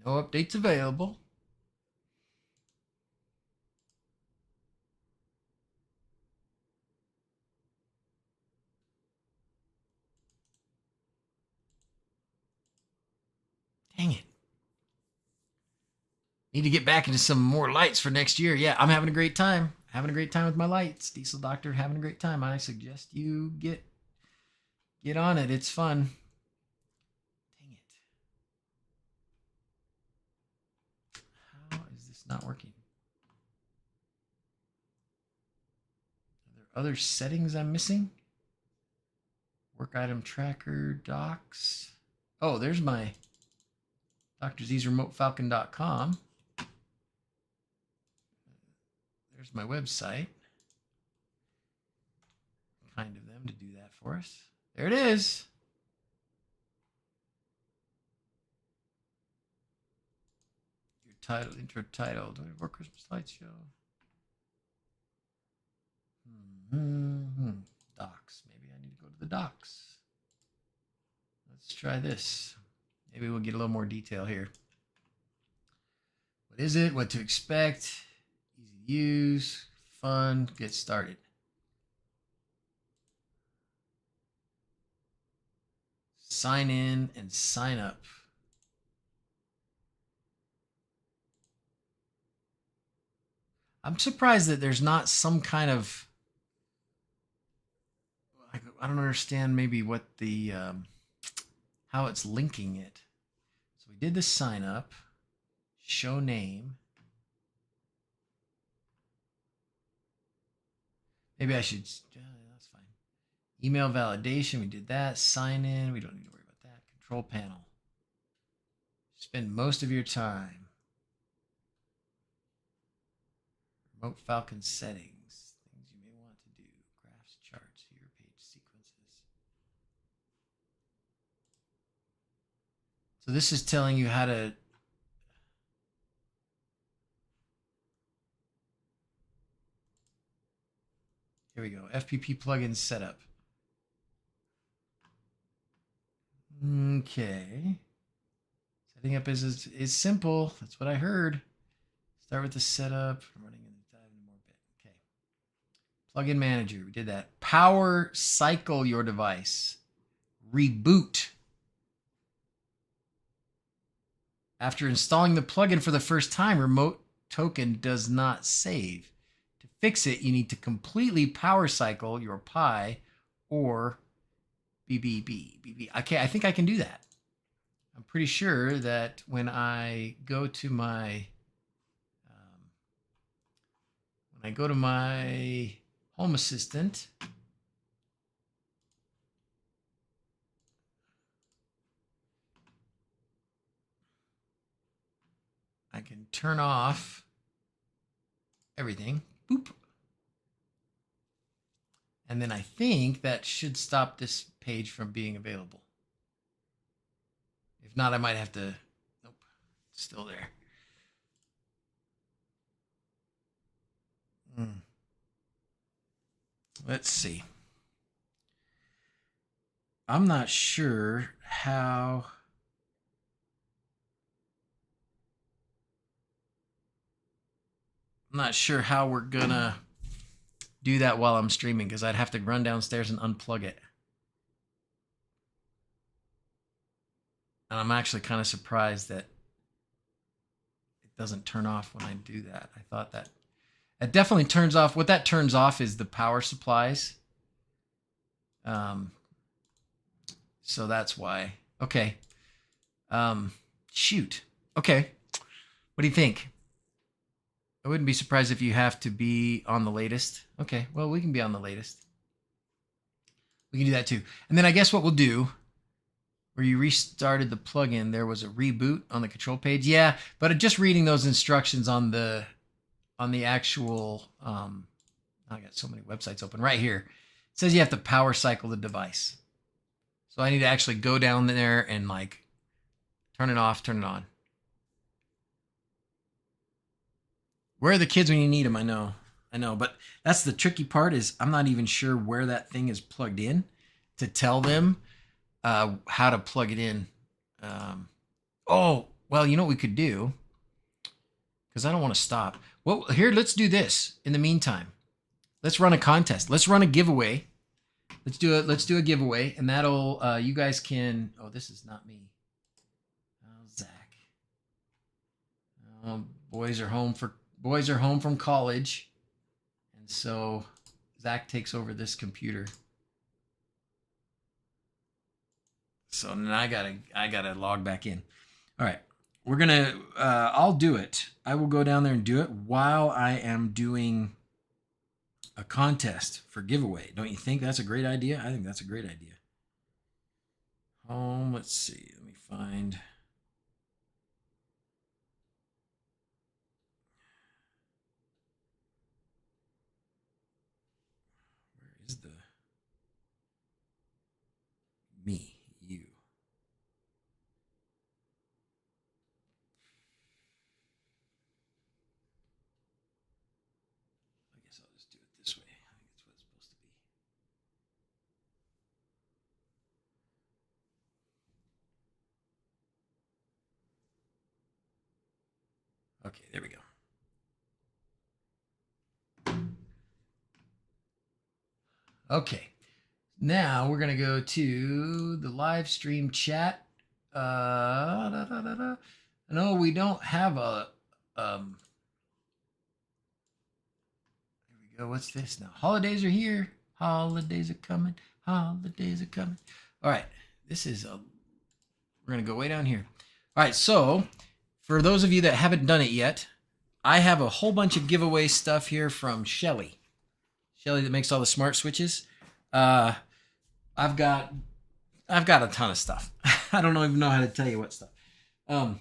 No updates available. Dang it. Need to get back into some more lights for next year. Yeah, I'm having a great time. Having a great time with my lights. Diesel Doctor, having a great time. I suggest you get on it. It's fun. Dang it. How is this not working? Are there other settings I'm missing? Work item tracker, docs. Oh, there's my Dr. Z's remotefalcon.com. There's my website. Kind of them to do that for us. There it is. Your title, intro title, 24 Christmas Lights Show. Docs. Maybe I need to go to the docs. Let's try this. Maybe we'll get a little more detail here. What is it? What to expect? Easy to use. Fun. Get started. Sign in and sign up. I'm surprised that there's not some kind of, I don't understand maybe what the, how it's linking it. So we did the sign up, show name. Maybe I should. That's fine. Email validation. We did that. Sign in. We don't need to worry about that. Control panel. Spend most of your time. Remote Falcon settings. Things you may want to do. Graphs, charts, hero page sequences. So this is telling you how to. Here we go. FPP plugin setup. Okay. Setting up is simple. That's what I heard. Start with the setup. I'm running in dive into more bit. Okay. Plugin manager. We did that. Power cycle your device. Reboot. After installing the plugin for the first time, remote token does not save. To fix it, you need to completely power cycle your Pi or BBB. Okay, I think I can do that. I'm pretty sure that when I go to my Home Assistant, I can turn off everything. Boop. And then I think that should stop this page from being available. If not, I might have to. Nope, it's still there. Let's see. I'm not sure how. I'm not sure how we're gonna do that while I'm streaming, because I'd have to run downstairs and unplug it. And I'm actually kind of surprised that it doesn't turn off when I do that. I thought that it definitely turns off. What that turns off is the power supplies. So that's why. Okay. Shoot. Okay. What do you think? I wouldn't be surprised if you have to be on the latest. Okay, well, we can be on the latest. We can do that too. And then I guess what we'll do, where you restarted the plugin, there was a reboot on the control page. Yeah, but just reading those instructions on the actual, I got so many websites open right here. It says you have to power cycle the device. So I need to actually go down there and like turn it off, turn it on. Where are the kids when you need them? I know, but that's the tricky part, is I'm not even sure where that thing is plugged in to tell them how to plug it in. Oh, well, you know what we could do, because I don't want to stop. Well, here, let's do this in the meantime. Let's run a contest. Let's run a giveaway. Let's do a giveaway, and that'll, you guys can, oh, this is not me. Oh, Zach. Oh, boys are home from college, and so Zach takes over this computer. So now I gotta log back in. All right, we're gonna. I'll do it. I will go down there and do it while I am doing a contest for giveaway. Don't you think that's a great idea? I think that's a great idea. Let's see. Let me find. Is the me, you. I guess I'll just do it this way. I think that's what it's supposed to be. Okay, there we go. Okay, now we're gonna go to the live stream chat. No, we don't have a. There we go. What's this now? Holidays are here. Holidays are coming. Holidays are coming. All right, this is a. We're gonna go way down here. All right, so for those of you that haven't done it yet, I have a whole bunch of giveaway stuff here from Shelly. Shelly that makes all the smart switches. I've got a ton of stuff. I don't even know how to tell you what stuff. I've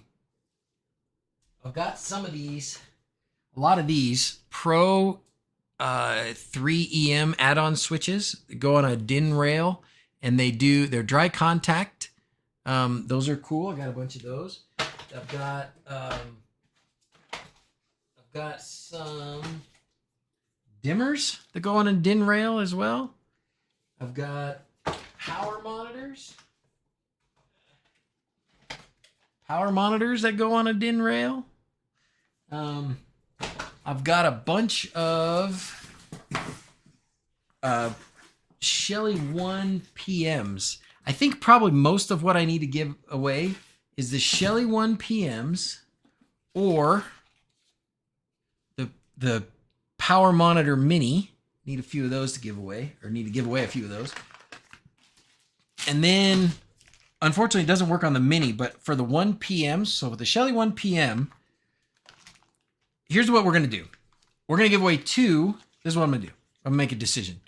got some of these, a lot of these Pro 3EM add-on switches that go on a DIN rail, and they're dry contact. Those are cool. I got a bunch of those. I've got some dimmers that go on a DIN rail as well. I've got power monitors that go on a DIN rail. I've got a bunch of Shelly 1 PMs. I think probably most of what I need to give away is the Shelly 1 PMs or the Power Monitor Mini. Need a few of those to give away, or need to give away a few of those. And then, unfortunately, it doesn't work on the Mini, but for the 1 PM, so with the Shelly 1 PM, here's what we're going to do. We're going to give away two. This is what I'm going to do. I'm going to make a decision.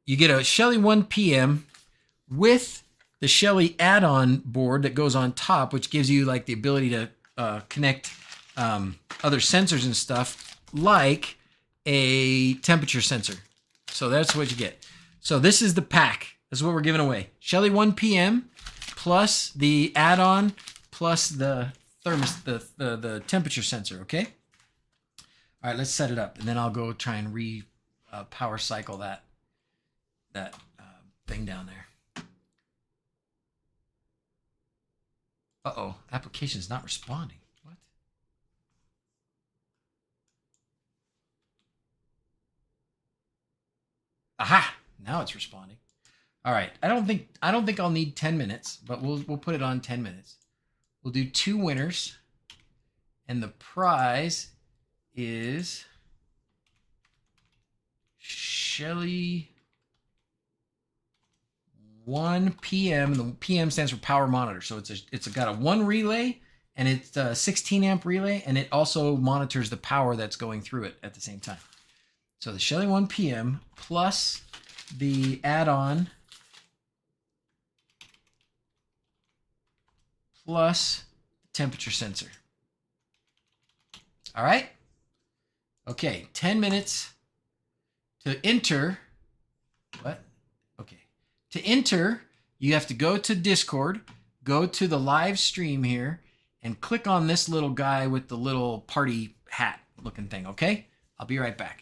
You get a Shelly 1 PM with the Shelly add-on board that goes on top, which gives you like the ability to connect other sensors and stuff, like a temperature sensor. So that's what you get. So this is the pack. This is what we're giving away. Shelly 1 PM plus the add-on plus the the temperature sensor, okay? All right, let's set it up, and then I'll go try and power cycle that thing down there. Uh-oh, application is not responding. What? Aha! Now it's responding. All right. I don't think I'll need 10 minutes, but we'll put it on 10 minutes. We'll do 2 winners, and the prize is Shelly 1 PM. The PM stands for power monitor. So it's got a 1 relay, and it's a 16 amp relay, and it also monitors the power that's going through it at the same time. So the Shelly 1 PM plus the add-on plus temperature sensor. All right. Okay, 10 minutes to enter. What? Okay. To enter, you have to go to Discord, go to the live stream here, and click on this little guy with the little party hat looking thing, okay? I'll be right back.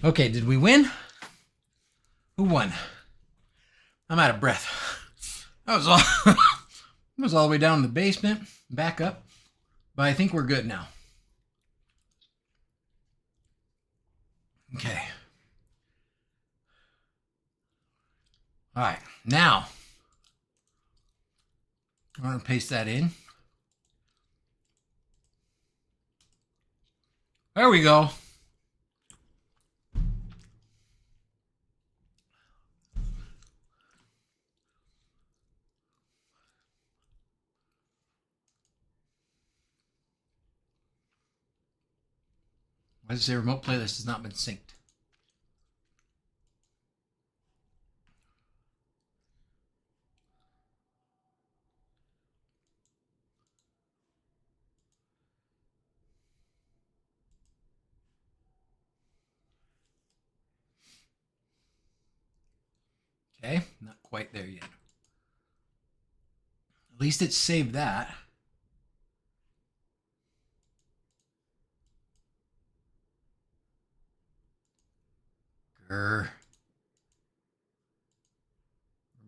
Okay, did we win? Who won? I'm out of breath. That was all. That was all the way down in the basement, back up. But I think we're good now. Okay. All right, now I'm going to paste that in. There we go. Why does it say remote playlist has not been synced? Okay, not quite there yet. At least it saved that. Grr.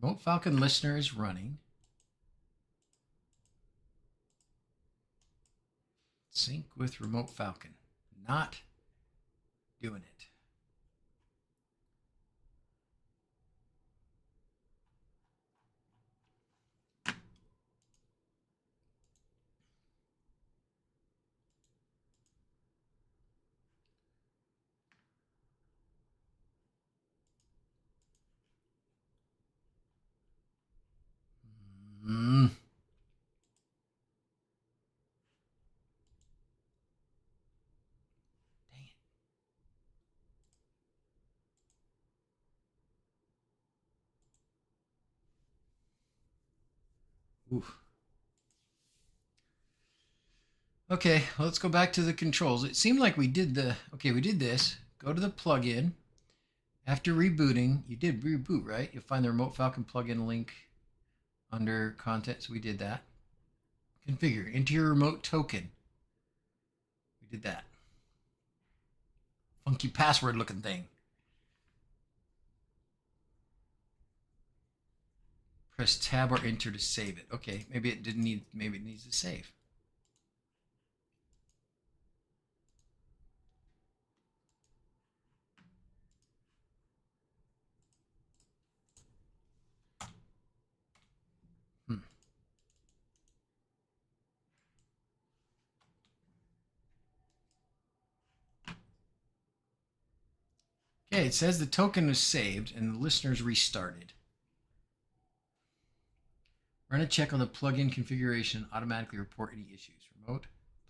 Remote Falcon listener is running. Sync with Remote Falcon. Not doing it. Dang it. Oof. Okay, well, let's go back to the controls. It seemed like we did the... Okay, we did this. Go to the plugin. After rebooting, you did reboot, right? You'll find the Remote Falcon plugin link under content. So we did that. Configure. Enter your remote token. We did that. Funky password looking thing. Press tab or enter to save it. Okay, maybe it didn't need... Maybe it needs to save. Okay, it says the token was saved and the listener's restarted. Run a check on the plugin configuration, automatically report any issues. Remote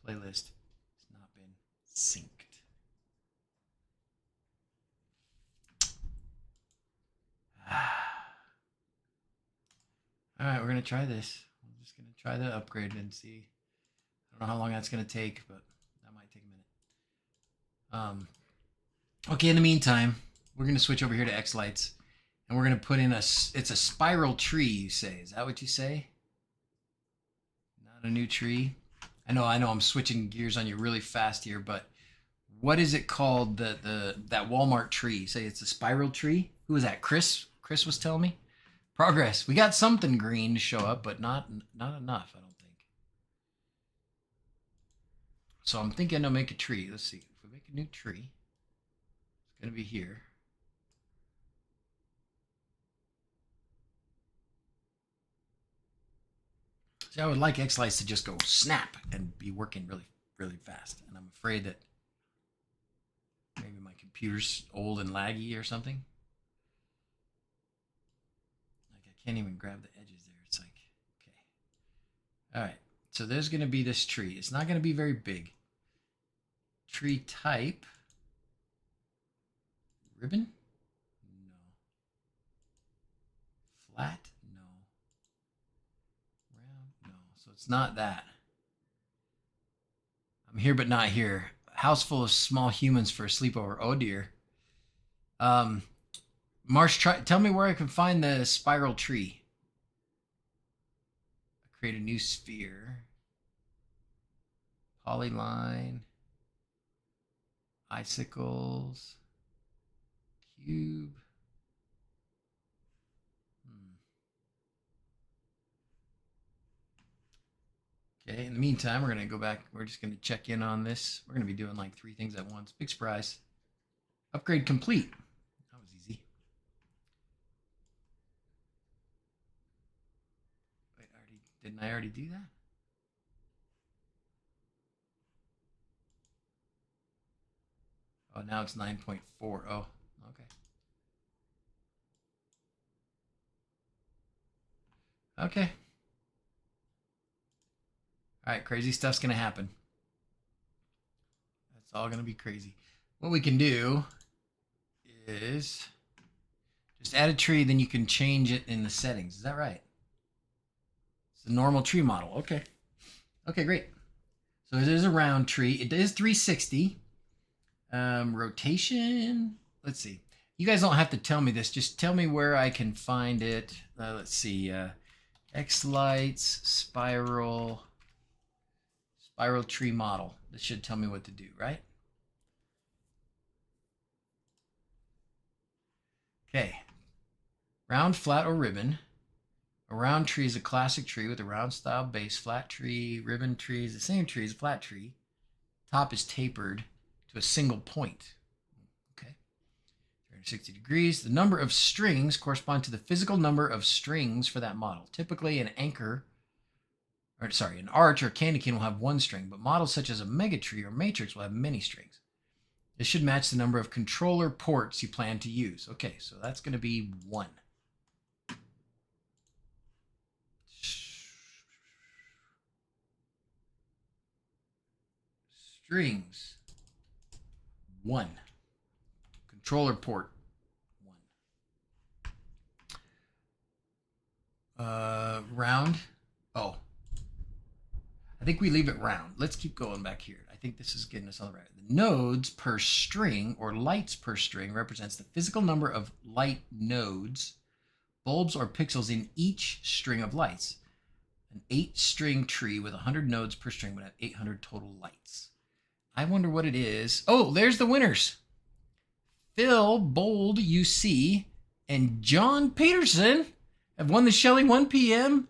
playlist has not been synced. All right, we're going to try this. I'm just going to try the upgrade and see. I don't know how long that's going to take, but that might take a minute. Okay, in the meantime, we're going to switch over here to Xlights. And we're going to put in it's a spiral tree, you say. Is that what you say? Not a new tree? I know I'm switching gears on you really fast here, but what is it called, that Walmart tree? You say it's a spiral tree? Who was that? Chris? Chris was telling me? Progress. We got something green to show up, but not enough, I don't think. So I'm thinking I'll make a tree. Let's see. If we make a new tree, it's going to be here. See, I would like Xlights to just go snap and be working really, really fast. And I'm afraid that maybe my computer's old and laggy or something. Like I can't even grab the edges there. It's like, okay. All right. So there's going to be this tree. It's not going to be very big. Tree type. Ribbon? No. Flat? No. Round? No. So it's not that. I'm here but not here. House full of small humans for a sleepover. Oh dear. Marsh, tell me where I can find the spiral tree. Create a new sphere. Polyline. Icicles. cube. Okay, in the meantime, we're going to go back. We're just going to check in on this. We're going to be doing like 3 things at once. Big surprise. Upgrade complete. That was easy. Wait, didn't I already do that? Oh, now it's 9.4. Oh, okay. Okay. All right, crazy stuff's going to happen. That's all going to be crazy. What we can do is just add a tree, then you can change it in the settings. Is that right? It's a normal tree model. Okay. Okay, great. So it is a round tree. It is 360. Rotation. Let's see. You guys don't have to tell me this. Just tell me where I can find it. Let's see. Xlights, spiral tree model. This should tell me what to do, right? Okay. Round, flat, or ribbon. A round tree is a classic tree with a round style base. Flat tree, ribbon tree is the same tree as a flat tree. Top is tapered to a single point. Okay. 360 degrees. The number of strings correspond to the physical number of strings for that model. Typically an an arch or candy cane will have 1 string, but models such as a megatree or matrix will have many strings. This should match the number of controller ports you plan to use. Okay, so that's going to be 1. Strings 1. Controller port 1. Round. Oh, I think we leave it round. Let's keep going back here. I think this is getting us all right. The nodes per string, or lights per string, represents the physical number of light nodes, bulbs, or pixels in each string of lights. An 8-string tree with 100 nodes per string would have 800 total lights. I wonder what it is. Oh, there's the winners. Phil Bold UC and John Peterson have won the Shelly 1 p.m.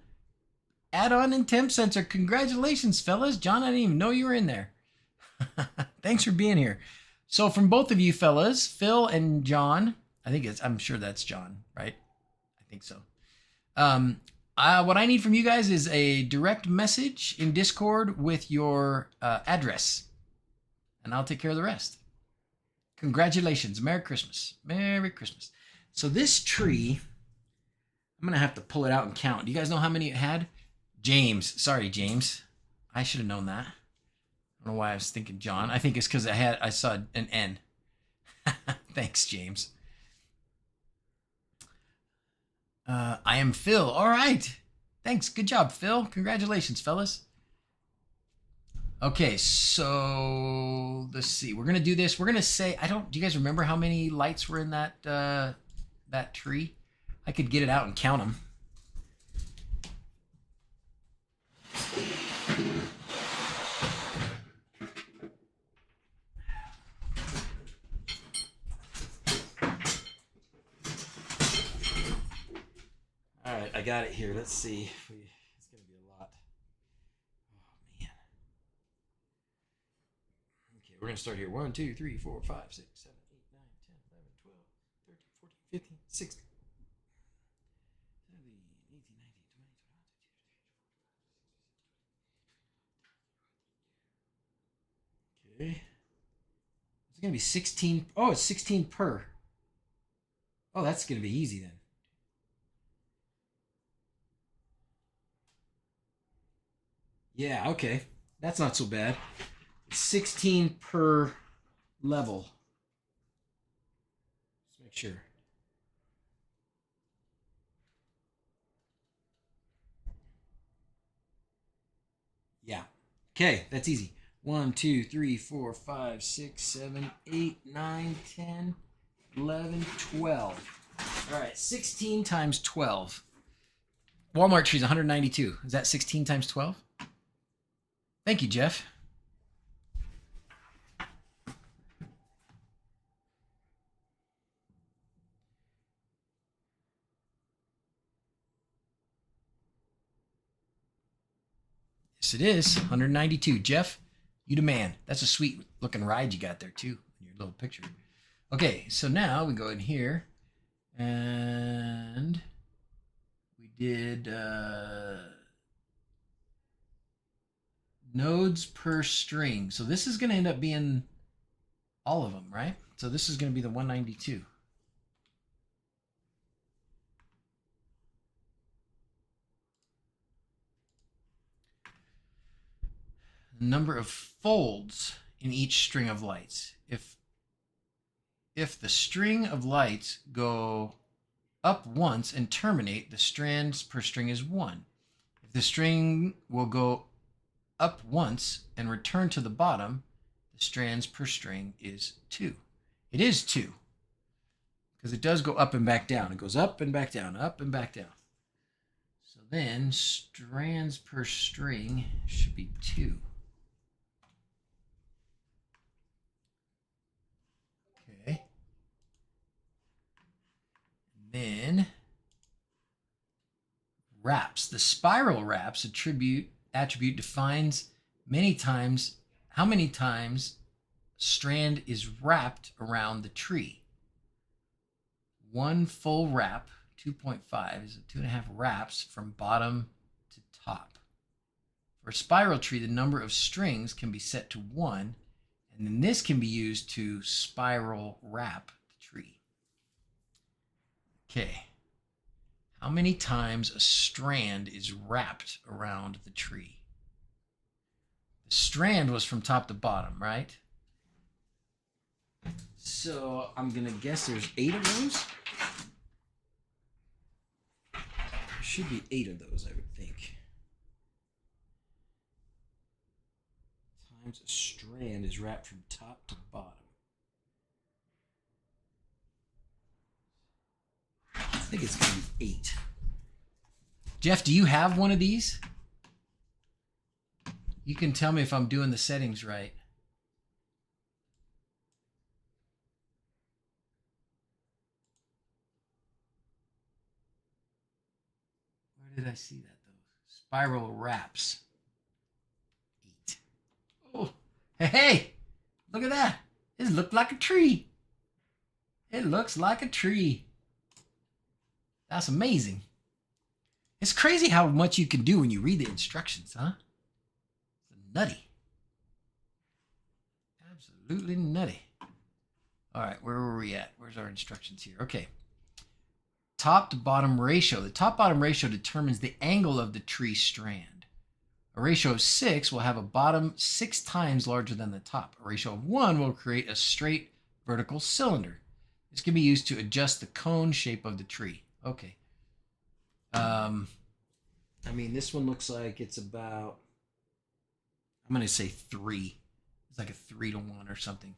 add-on and temp sensor. Congratulations, fellas. John, I didn't even know you were in there. Thanks for being here. So from both of you fellas, Phil and John, I'm sure that's John, right? I think so. What I need from you guys is a direct message in Discord with your address, and I'll take care of the rest. Congratulations. Merry Christmas. Merry Christmas. So this tree, I'm going to have to pull it out and count. Do you guys know how many it had? James. Sorry, James. I should have known that. I don't know why I was thinking John. I think it's because I saw an N. Thanks, James. I am Phil. All right. Thanks. Good job, Phil. Congratulations, fellas. Okay, so let's see. We're gonna do this. We're gonna say do you guys remember how many lights were in that tree? I could get it out and count them. All right, I got it here. Let's see. It's gonna be a lot. Oh man. Okay, we're gonna start here. 1, 2, 3, 4, 5, 6, 7, 8, 9, 10, 11, 12, 13, 14, 15, 16. 17, 18, 19, 20, 21, 22, 23, 24. Okay. It's going to be 16. Oh, it's 16 per. Oh, that's going to be easy then. Yeah, okay. That's not so bad. 16 per level. Let's make sure. Yeah. Okay, that's easy. 1, 2, 3, 4, 5, 6, 7, 8, 9, 10, 11, 12. All right, 16 times 12. Walmart trees 192. Is that 16 times 12? Thank you, Jeff. Yes, it is. 192. Jeff, you demand. That's a sweet looking ride you got there too in your little picture. Okay, so now we go in here and we did nodes per string. So this is going to end up being all of them, right? So this is going to be the 192. Number of folds in each string of lights. If the string of lights go up once and terminate, the strands per string is 1. If the string will go up once and return to the bottom, the strands per string is 2. It is 2 because it does go up and back down. It goes up and back down, up and back down. So then strands per string should be 2. Okay. And then wraps. The spiral wraps attribute defines how many times a strand is wrapped around the tree. One full wrap, 2.5, is 2.5 wraps from bottom to top. For a spiral tree, the number of strings can be set to 1, and then this can be used to spiral wrap the tree. Okay. How many times a strand is wrapped around the tree? The strand was from top to bottom, right? So I'm going to guess there's 8 of those. There should be 8 of those, I would think. Times a strand is wrapped from top to bottom. I think it's going to be 8. Jeff, do you have one of these? You can tell me if I'm doing the settings right. Where did I see that though? Spiral wraps. 8. Oh, hey, look at that. It looks like a tree. It looks like a tree. That's amazing. It's crazy how much you can do when you read the instructions, huh? It's nutty. Absolutely nutty. All right, where were we at? Where's our instructions here? Okay. Top to bottom ratio. The top bottom ratio determines the angle of the tree strand. A ratio of 6 will have a bottom 6 times larger than the top. A ratio of 1 will create a straight vertical cylinder. This can be used to adjust the cone shape of the tree. Okay. I mean, this one looks like it's about, I'm going to say 3. It's like a 3 to 1 or something.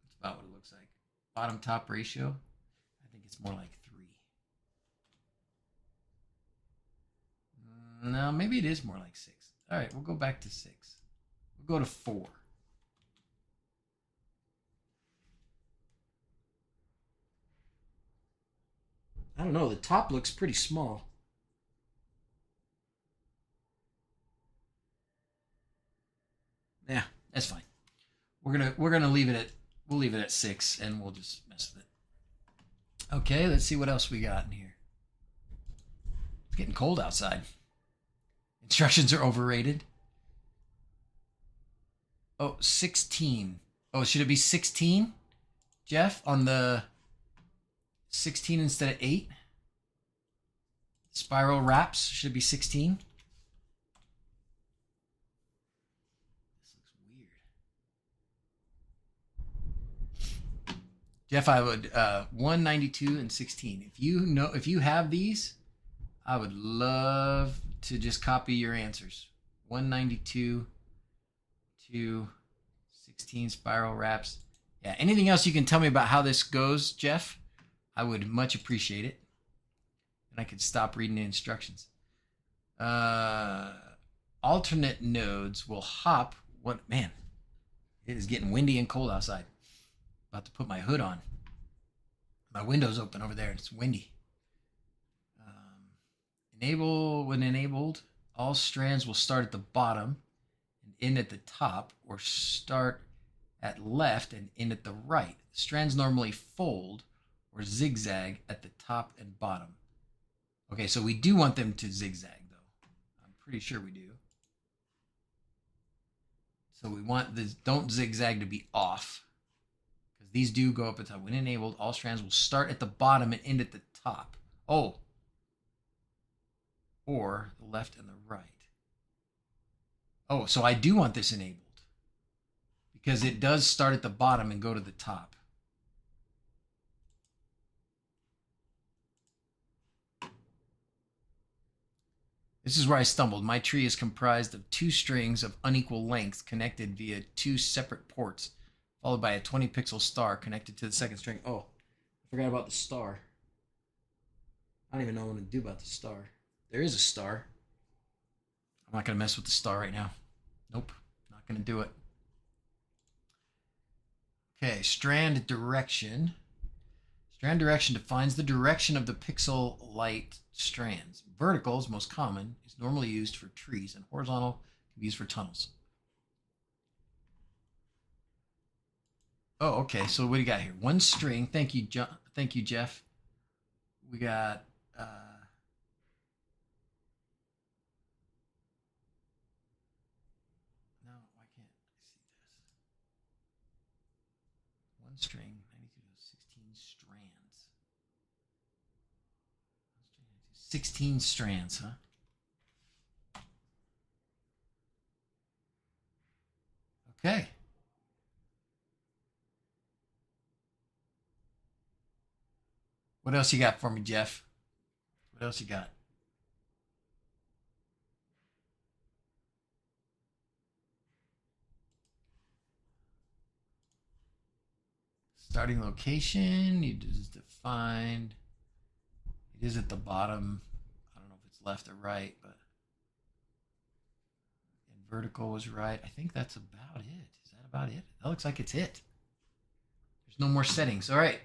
That's about what it looks like. Bottom top ratio, I think it's more like 3. No, maybe it is more like 6. All right, we'll go back to 6. We'll go to 4. I don't know. The top looks pretty small. Yeah, that's fine. We're gonna leave it at 6, and we'll just mess with it. Okay, let's see what else we got in here. It's getting cold outside. Instructions are overrated. Oh, 16. Oh, should it be 16, Jeff, on the 16 instead of 8? Spiral wraps should be 16. This looks weird. Jeff, I would 192 and 16. If you have these, I would love to just copy your answers. 192 to 16 spiral wraps. Yeah, anything else you can tell me about how this goes, Jeff? I would much appreciate it. And I could stop reading the instructions. Alternate nodes will hop. Man, it is getting windy and cold outside. About to put my hood on. My window's open over there. It's windy. When enabled, all strands will start at the bottom and end at the top, or start at left and end at the right. Strands normally fold or zigzag at the top and bottom. Okay, so we do want them to zigzag, though. I'm pretty sure we do. So we want this don't zigzag to be off, because these do go up at the top. When enabled, all strands will start at the bottom and end at the top. Oh, or the left and the right. Oh, so I do want this enabled, because it does start at the bottom and go to the top. This is where I stumbled. My tree is comprised of 2 strings of unequal length connected via 2 separate ports, followed by a 20-pixel star connected to the second string. Oh, I forgot about the star. I don't even know what to do about the star. There is a star. I'm not going to mess with the star right now. Nope, not going to do it. Okay, strand direction. Strand direction defines the direction of the pixel light strands. Vertical is most common, is normally used for trees, and horizontal can be used for tunnels. Oh, okay. So what do you got here? 1 string. Thank you, Thank you, Jeff. We got no, why can't I see this? 1 string, 16 strands. 16 strands, huh? Okay. What else you got for me, Jeff? What else you got? Starting location, you just defined. It is at the bottom. I don't know if it's left or right, but and vertical was right. I think that's about it. Is that about it? That looks like it's it. There's no more settings. All right.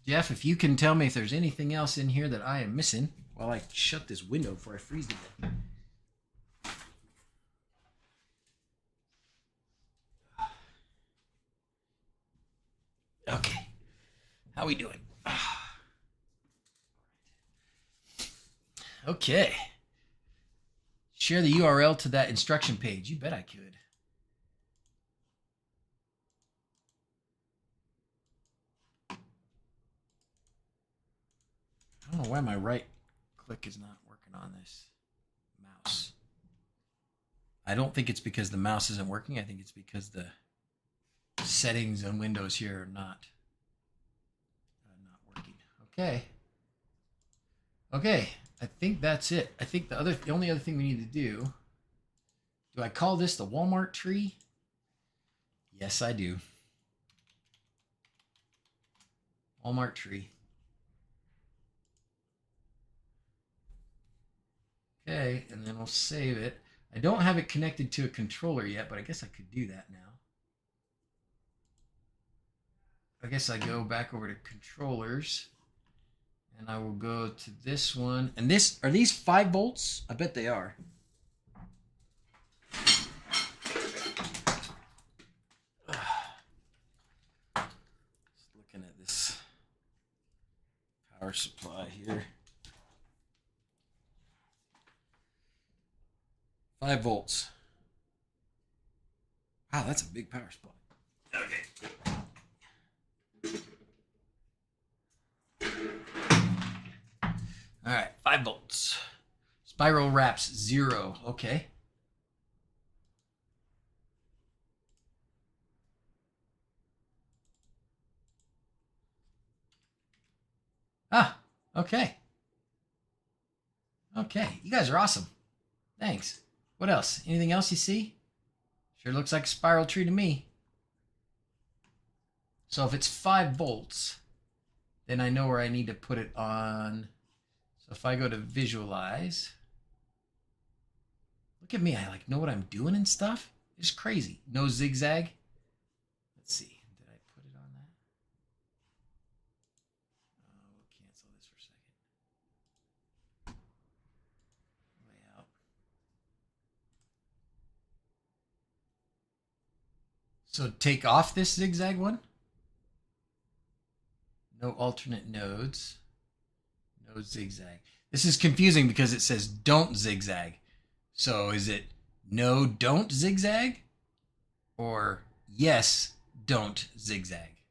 Jeff, if you can tell me if there's anything else in here that I am missing while I shut this window before I freeze to death. Okay. How we doing? Okay. Share the URL to that instruction page. You bet I could. I don't know why my right click is not working on this mouse. I don't think it's because the mouse isn't working. I think it's because the settings on Windows here are not working. Okay. Okay. I think that's it. I think the only other thing we need to do I call this the Walmart tree? Yes, I do. Walmart tree. Okay, and then we'll save it. I don't have it connected to a controller yet, but I guess I could do that now. I guess I go back over to controllers, and I will go to this one. And this, are these 5 volts? I bet they are. Just looking at this power supply here. 5 volts. Wow, that's a big power supply. Okay. All right, 5 volts. Spiral wraps 0. Okay. Ah, okay. Okay, you guys are awesome. Thanks. What else? Anything else you see? Sure looks like a spiral tree to me. So if it's 5 volts, then I know where I need to put it on. So if I go to visualize, look at me. I like know what I'm doing and stuff. It's crazy. No zigzag. Let's see. Did I put it on that? We'll cancel this for a second. Layout. So take off this zigzag one. No alternate nodes. No zigzag. This is confusing because it says don't zigzag. So is it no, don't zigzag? Or yes, don't zigzag?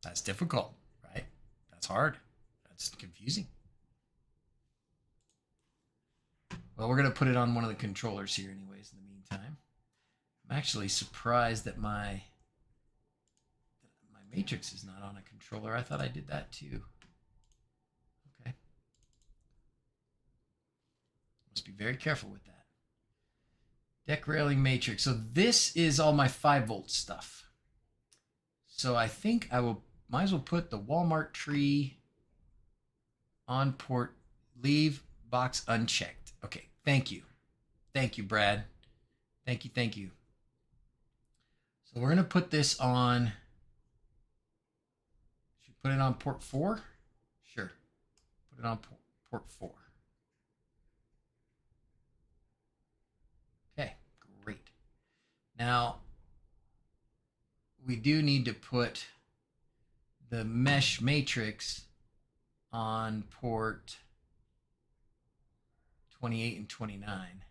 That's difficult, right? That's hard. That's confusing. Well, we're going to put it on one of the controllers here anyways in the meantime. I'm actually surprised that my matrix is not on a controller. I thought I did that too. Okay. Must be very careful with that. Deck railing matrix. So this is all my 5-volt stuff. So I think I will might as well put the Walmart tree on port, leave box unchecked. Okay, thank you. Thank you, Brad. Thank you, thank you. So we're going to put this on, should we put it on port 4? Sure. Put it on port 4. Okay, great. Now, we do need to put the mesh matrix on port 28 and 29.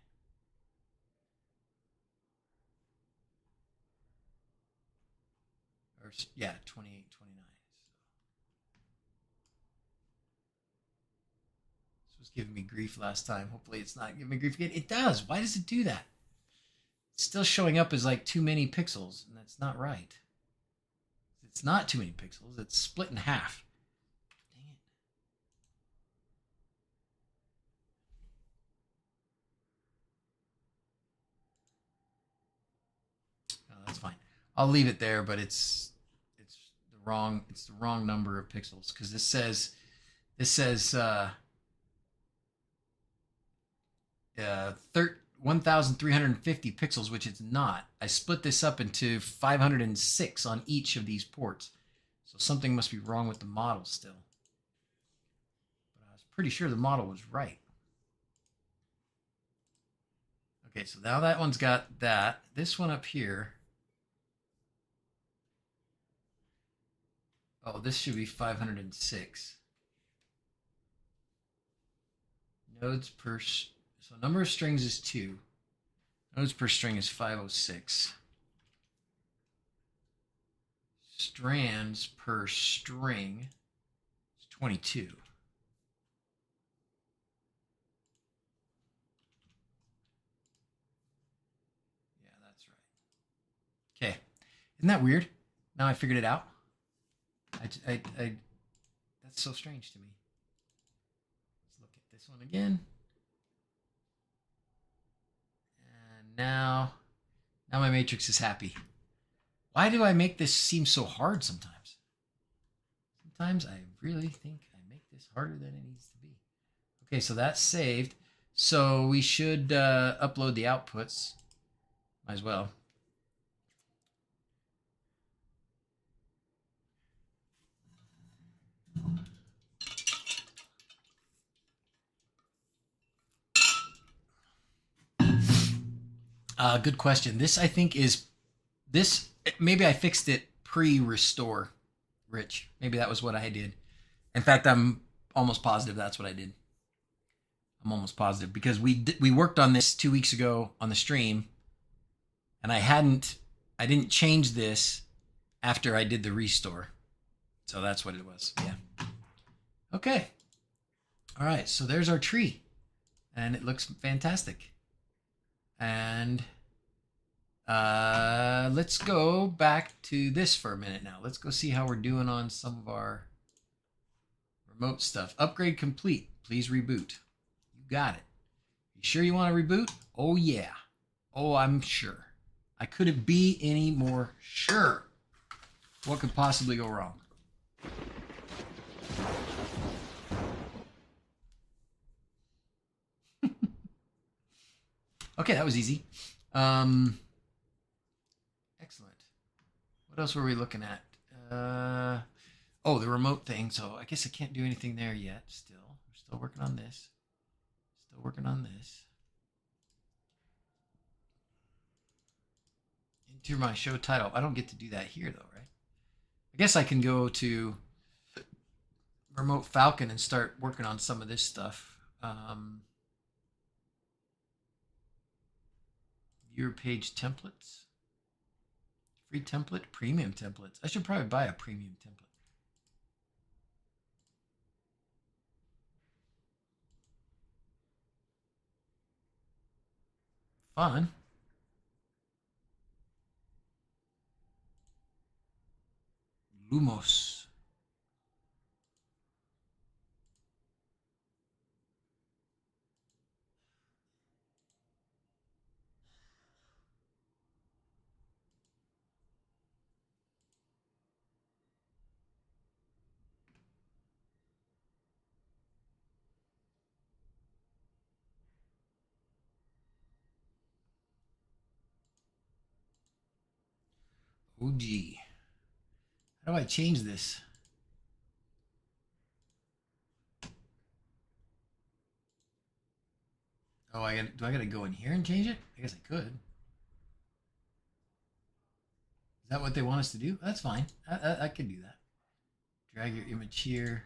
Or, yeah, 28 and 29. This was giving me grief last time. Hopefully it's not giving me grief again. It does. Why does it do that? It's still showing up as like too many pixels, and that's not right. It's not too many pixels. It's split in half. Dang it. No, that's fine. I'll leave it there, but it's the wrong number of pixels because this says 1,350 pixels, which it's not. I split this up into 506 on each of these ports. So something must be wrong with the model still. But I was pretty sure the model was right. Okay, so now that one's got that. This one up here. Oh, this should be 506. Nodes per... So number of strings is 2. Nodes per string is 506. Strands per string is 22. Yeah, that's right. Okay. Isn't that weird? Now I figured it out. That's so strange to me. Let's look at this one again. Now my matrix is happy. Why do I make this seem so hard sometimes? Sometimes I really think I make this harder than it needs to be. Okay, so that's saved. So we should upload the outputs. Might as well. Good question. This, I think, is this. Maybe I fixed it pre-restore, Rich. Maybe that was what I did. In fact, I'm almost positive that's what I did. I'm almost positive because we worked on this 2 weeks ago on the stream, and I didn't change this after I did the restore. So that's what it was. Yeah. Okay. All right. So there's our tree, and it looks fantastic. And let's go back to this for a minute now. Let's go see how we're doing on some of our remote stuff. Upgrade complete. Please reboot. You got it. You sure you want to reboot? Oh, yeah. Oh, I'm sure. I couldn't be any more sure. What could possibly go wrong? Okay, that was easy. Excellent. What else were we looking at? Oh, the remote thing. So I guess I can't do anything there yet. Still, we're still working on this. Still working on this. to my show title. I don't get to do that here though, right? I guess I can go to Remote Falcon and start working on some of this stuff. Viewer page templates. Free template, premium templates. I should probably buy a premium template. Fun. Lumos. Oh gee. How do I change this? Oh, do I gotta go in here and change it? I guess I could. Is that what they want us to do? That's fine. I could do that. Drag your image here.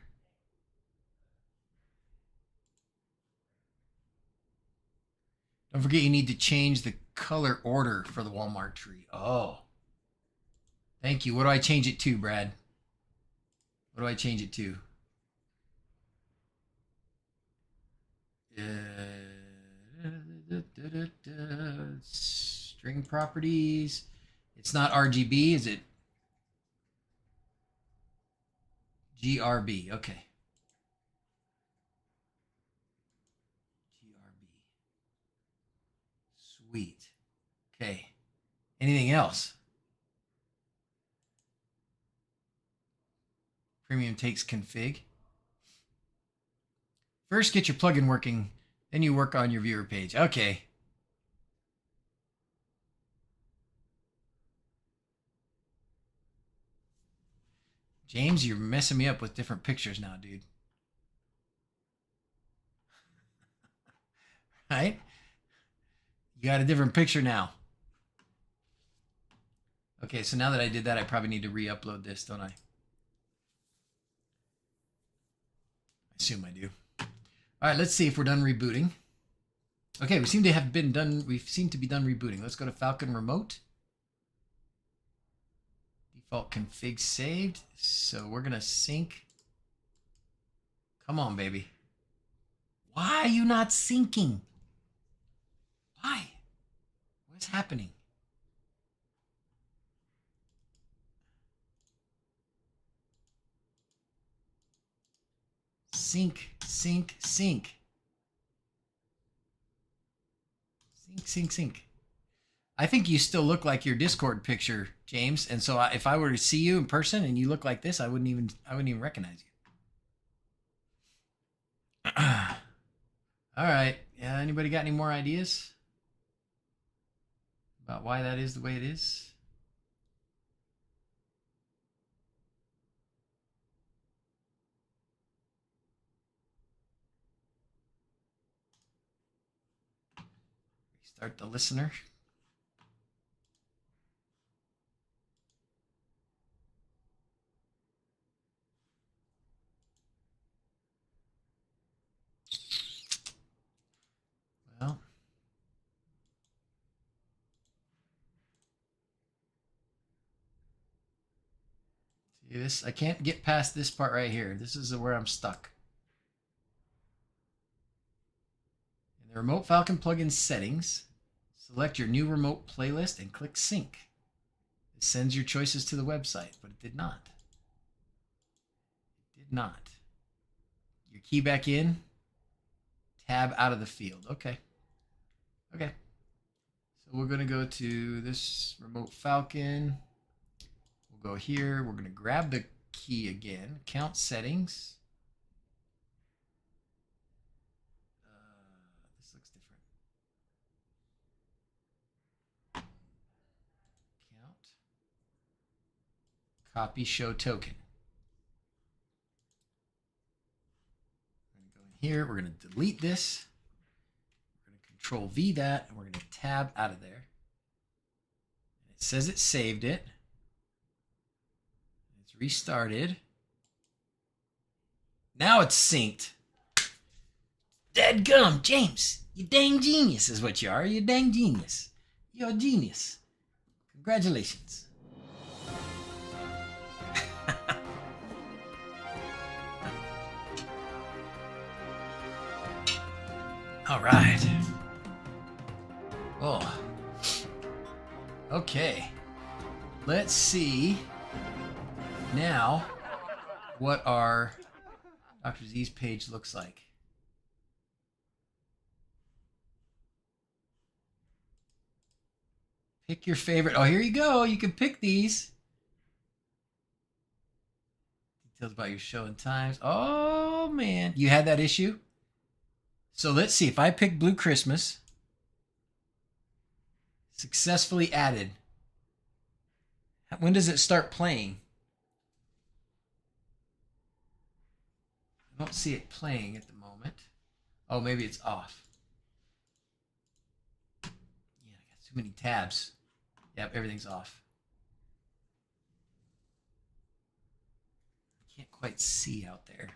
Don't forget you need to change the color order for the Walmart tree. Oh. Thank you. What do I change it to, Brad? What do I change it to? String properties. It's not RGB, is it? GRB. Okay. GRB. Sweet. Okay. Anything else? Premium takes config. First, get your plugin working, then you work on your viewer page. Okay. James, you're messing me up with different pictures now, dude. Right? You got a different picture now. Okay, so now that I did that, I probably need to re-upload this, don't I? I assume I do. All right, let's see if we're done rebooting. Okay, we seem to have been done. We seem to be done rebooting. Let's go to Falcon Remote. Default config saved. So we're gonna sync. Come on, baby. Why are you not syncing? Why? What's happening? Sync, sync, sync. Sync, sync, sync. I think you still look like your Discord picture, James. And so if I were to see you in person and you look like this, I wouldn't even recognize you. All right. Yeah. Anybody got any more ideas about why that is the way it is? Restart the listener. Well, see this? I can't get past this part right here. This is where I'm stuck. In the Remote Falcon plugin settings, select your new remote playlist and click sync. It sends your choices to the website, but it did not. It did not. Your key back in, tab out of the field. Okay. Okay. So we're going to go to this Remote Falcon. We'll go here. We're going to grab the key again. Account settings. This looks different. Account. Copy show token. We're going to go in here. We're going to delete this. We're going to Control V that, and we're going to tab out of there. And It says it saved it. It's restarted. Now it's synced. Dadgum, James, you dang genius is what you are. You dang genius. You're a genius. Congratulations. All right. Oh. Okay. Let's see now what our Dr. Z's page looks like. Pick your favorite. Oh, here you go. You can pick these. Details about your show and times. Oh, man. You had that issue? So let's see. If I pick Blue Christmas, successfully added. When does it start playing? I don't see it playing at the moment. Oh, maybe it's off. Yeah, I got too many tabs. Yep, everything's off. I can't quite see out there.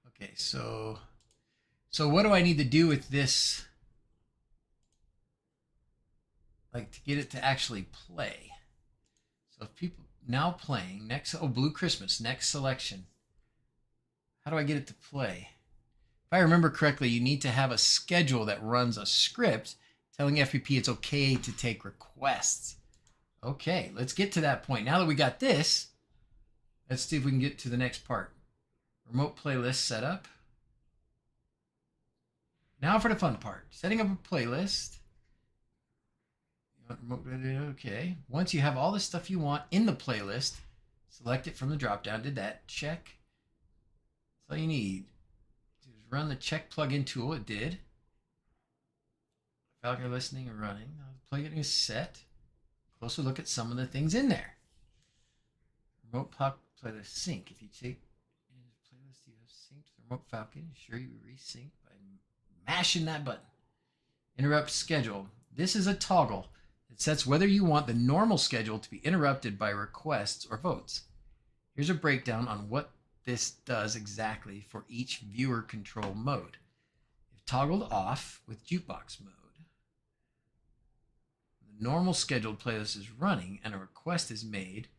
Okay, so what do I need to do with this? Like to get it to actually play. So if people now playing next, oh, Blue Christmas, next selection. How do I get it to play? If I remember correctly, you need to have a schedule that runs a script telling FPP it's okay to take requests. Okay, let's get to that point. Now that we got this, let's see if we can get to the next part. Remote playlist setup. Now for the fun part. Setting up a playlist. Okay. Once you have all the stuff you want in the playlist, select it from the drop-down. Did that. Check. That's all you need. Just run the check plugin tool. It did. Falcon listening and running. Now the plugin is set. Closer look at some of the things in there. Remote playlist sync. If you take the playlist you have synced to the remote Falcon, ensure you resync by mashing that button. Interrupt schedule. This is a toggle. It sets whether you want the normal schedule to be interrupted by requests or votes. Here's a breakdown on what this does exactly for each viewer control mode. If toggled off with jukebox mode, the normal scheduled playlist is running and a request is made.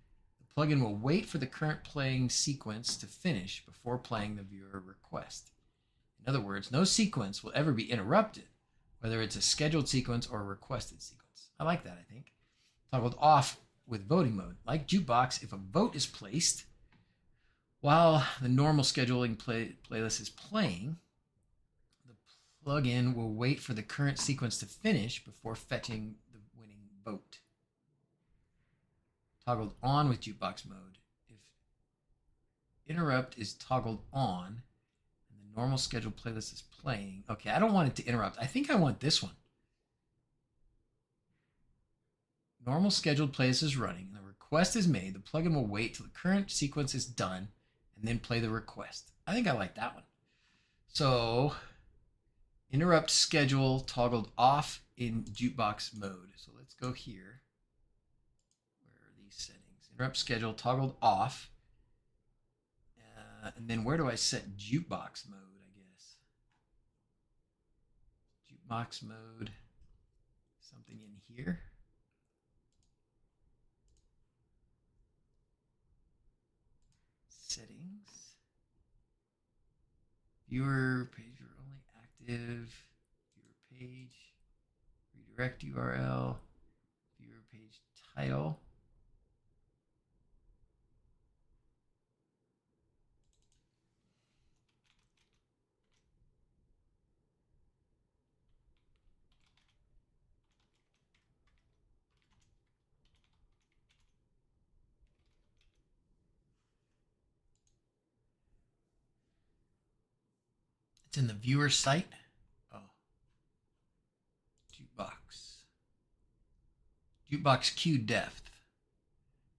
The plugin will wait for the current playing sequence to finish before playing the viewer request. In other words, no sequence will ever be interrupted, whether it's a scheduled sequence or a requested sequence. I like that, I think. Toggled off with voting mode. Like jukebox, if a vote is placed while the normal scheduling playlist is playing, the plugin will wait for the current sequence to finish before fetching the winning vote. Toggled on with jukebox mode. If interrupt is toggled on and the normal scheduled playlist is playing. Okay, I don't want it to interrupt. I think I want this one. Normal scheduled playlist is running and the request is made. The plugin will wait till the current sequence is done and then play the request. I think I like that one. So interrupt schedule toggled off in jukebox mode. So let's go here. Where are these settings? Interrupt schedule toggled off. And then where do I set jukebox mode, I guess? Jukebox mode. Something in here. Settings. Viewer page are only active. Viewer page. Redirect URL. Viewer page title. It's in the viewer site. Oh. Jukebox. Jukebox queue depth.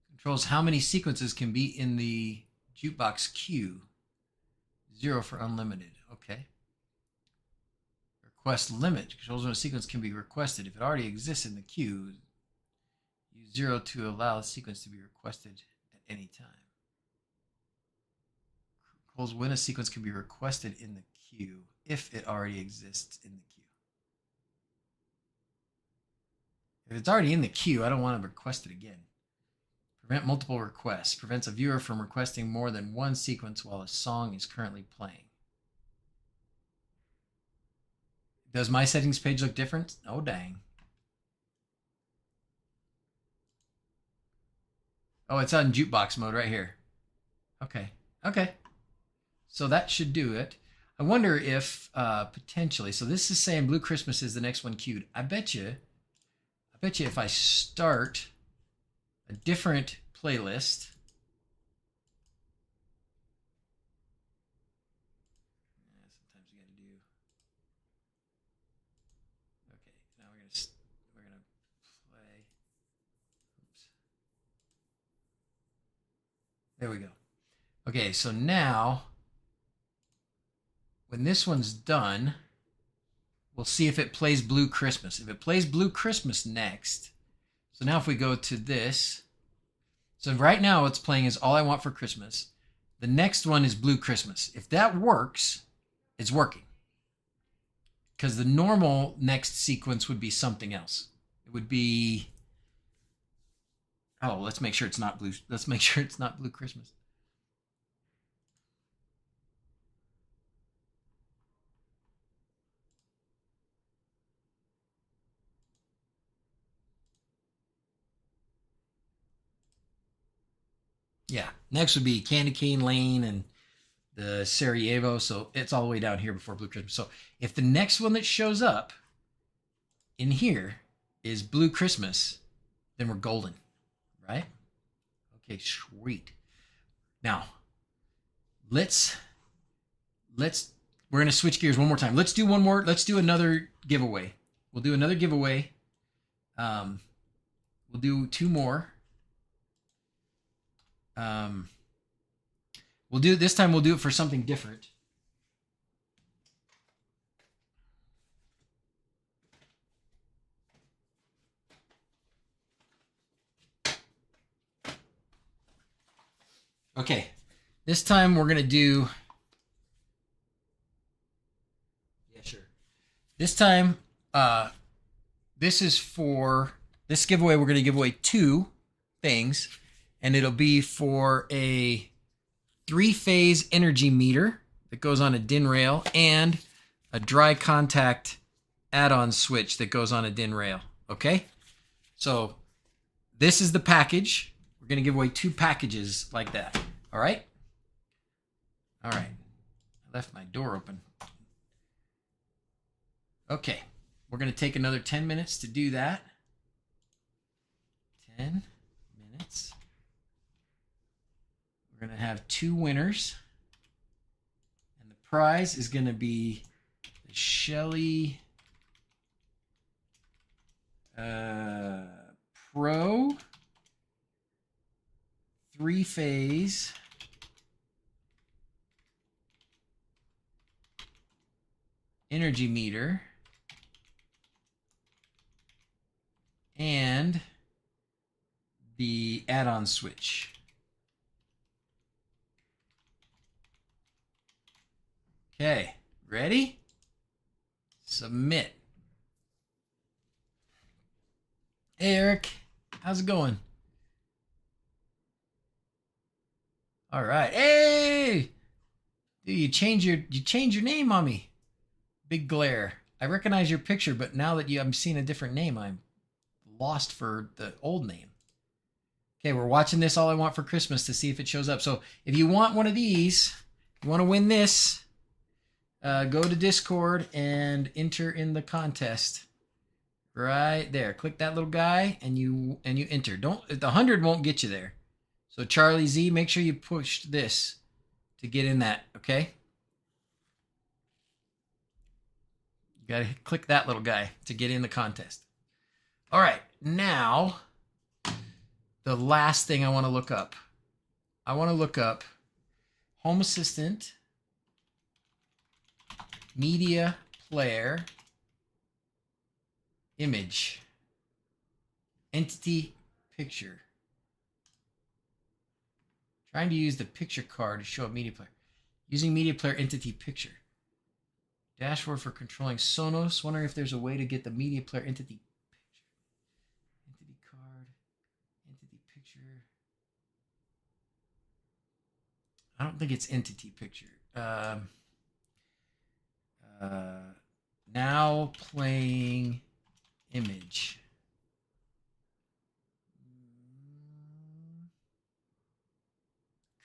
Controls how many sequences can be in the jukebox queue. 0 for unlimited. Okay. request limit. Controls when a sequence can be requested. If it already exists in the queue, use 0 to allow the sequence to be requested at any time. Controls when a sequence can be requested in the queue if it already exists in the queue. If it's already in the queue, I don't want to request it again. Prevent multiple requests. Prevents a viewer from requesting more than one sequence while a song is currently playing. Does my settings page look different? Oh, dang. Oh, it's on jukebox mode right here. Okay. Okay. So that should do it. I wonder if potentially, so this is saying Blue Christmas is the next one queued. I bet you if I start a different playlist, sometimes you got to do. Okay, now we're gonna play. Oops. There we go. Okay, so now when this one's done, we'll see if it plays Blue Christmas. If it plays Blue Christmas next, so now if we go to this, so right now what's playing is All I Want for Christmas. The next one is Blue Christmas. If that works, it's working. Because the normal next sequence would be something else. It would be, oh, let's make sure it's not Blue. Let's make sure it's not Blue Christmas. Yeah, next would be Candy Cane Lane and the Sarajevo. So it's all the way down here before Blue Christmas. So if the next one that shows up in here is Blue Christmas, then we're golden, right? Okay, sweet. Now, we're going to switch gears one more time. Let's do one more. Let's do another giveaway. We'll do another giveaway. We'll do two more. This time we'll do it for something different. Okay, this time we're gonna do, yeah, sure. This time, this is for this giveaway. We're gonna give away two things. And it'll be for a 3-phase energy meter that goes on a DIN rail and a dry contact add-on switch that goes on a DIN rail. Okay? So this is the package. We're going to give away two packages like that. All right? All right. I left my door open. Okay. We're going to take another 10 minutes to do that. 10 minutes. We're going to have two winners. And the prize is going to be the Shelly Pro 3-phase energy meter and the add-on switch. Okay, ready? Submit. Hey Eric, how's it going? All right. Hey, dude, you change your name on me. Big glare. I recognize your picture, but now that I'm seeing a different name, I'm lost for the old name. Okay, we're watching this All I Want for Christmas to see if it shows up. So if you want one of these, you want to win this, go to Discord and enter in the contest right there. Click that little guy and you enter. The 100 won't get you there. So Charlie Z, make sure you push this to get in that. Okay. You got to click that little guy to get in the contest. All right. Now, the last thing I want to look up. I want to look up Home Assistant Media Player image, entity, picture. Trying to use the picture card to show a media player. Using media player entity picture. Dashboard for controlling Sonos. Wondering if there's a way to get the media player entity picture. Entity card. Entity picture. I don't think it's entity picture. Now playing image.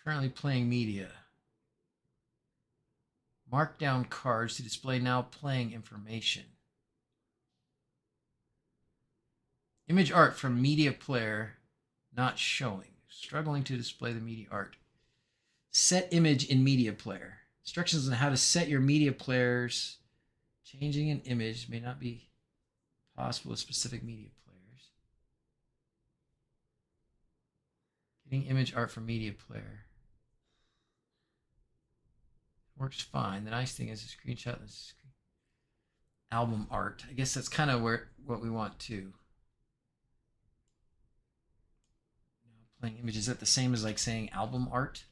Currently playing media. Markdown cards to display now playing information. Image art from media player not showing. Struggling to display the media art. Set image in media player. Instructions on how to set your media players. Changing an image may not be possible with specific media players. Getting image art from media player. Works fine. The nice thing is a screenshot of the screen. Album art. I guess that's kind of what we want too. Now playing image. Is that the same as like saying album art?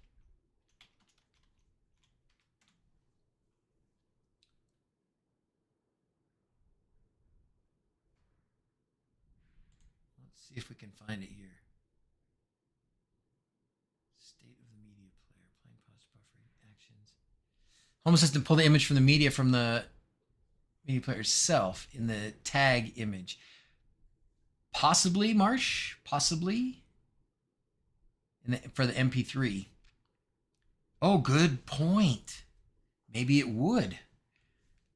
Let's see if we can find it here. State of the media player. Playing pause buffering actions. Home Assistant pull the image from the media from the media player itself in the tag image. Possibly, Marsh? Possibly? For the MP3. Oh, good point. Maybe it would.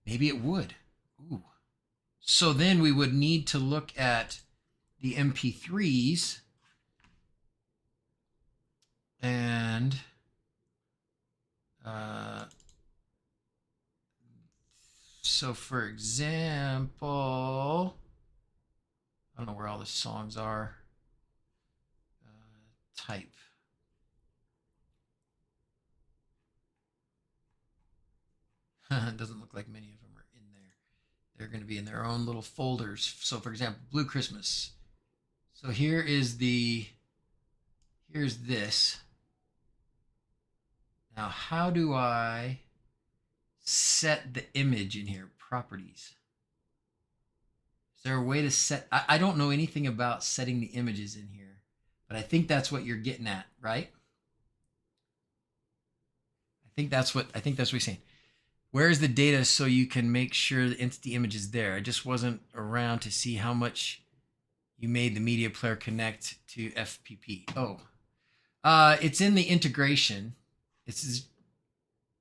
Maybe it would. Ooh. So then we would need to look at the MP3s and so for example, I don't know where all the songs are. Type. It doesn't look like many of them are in there. They're going to be in their own little folders. So for example, Blue Christmas. So here's this. Now, how do I set the image in here? Properties. Is there a way to set? I don't know anything about setting the images in here, but I think that's what you're getting at, right? I think that's what we're saying. Where's the data so you can make sure the entity image is there? I just wasn't around to see how much you made the media player connect to FPP. Oh, it's in the integration.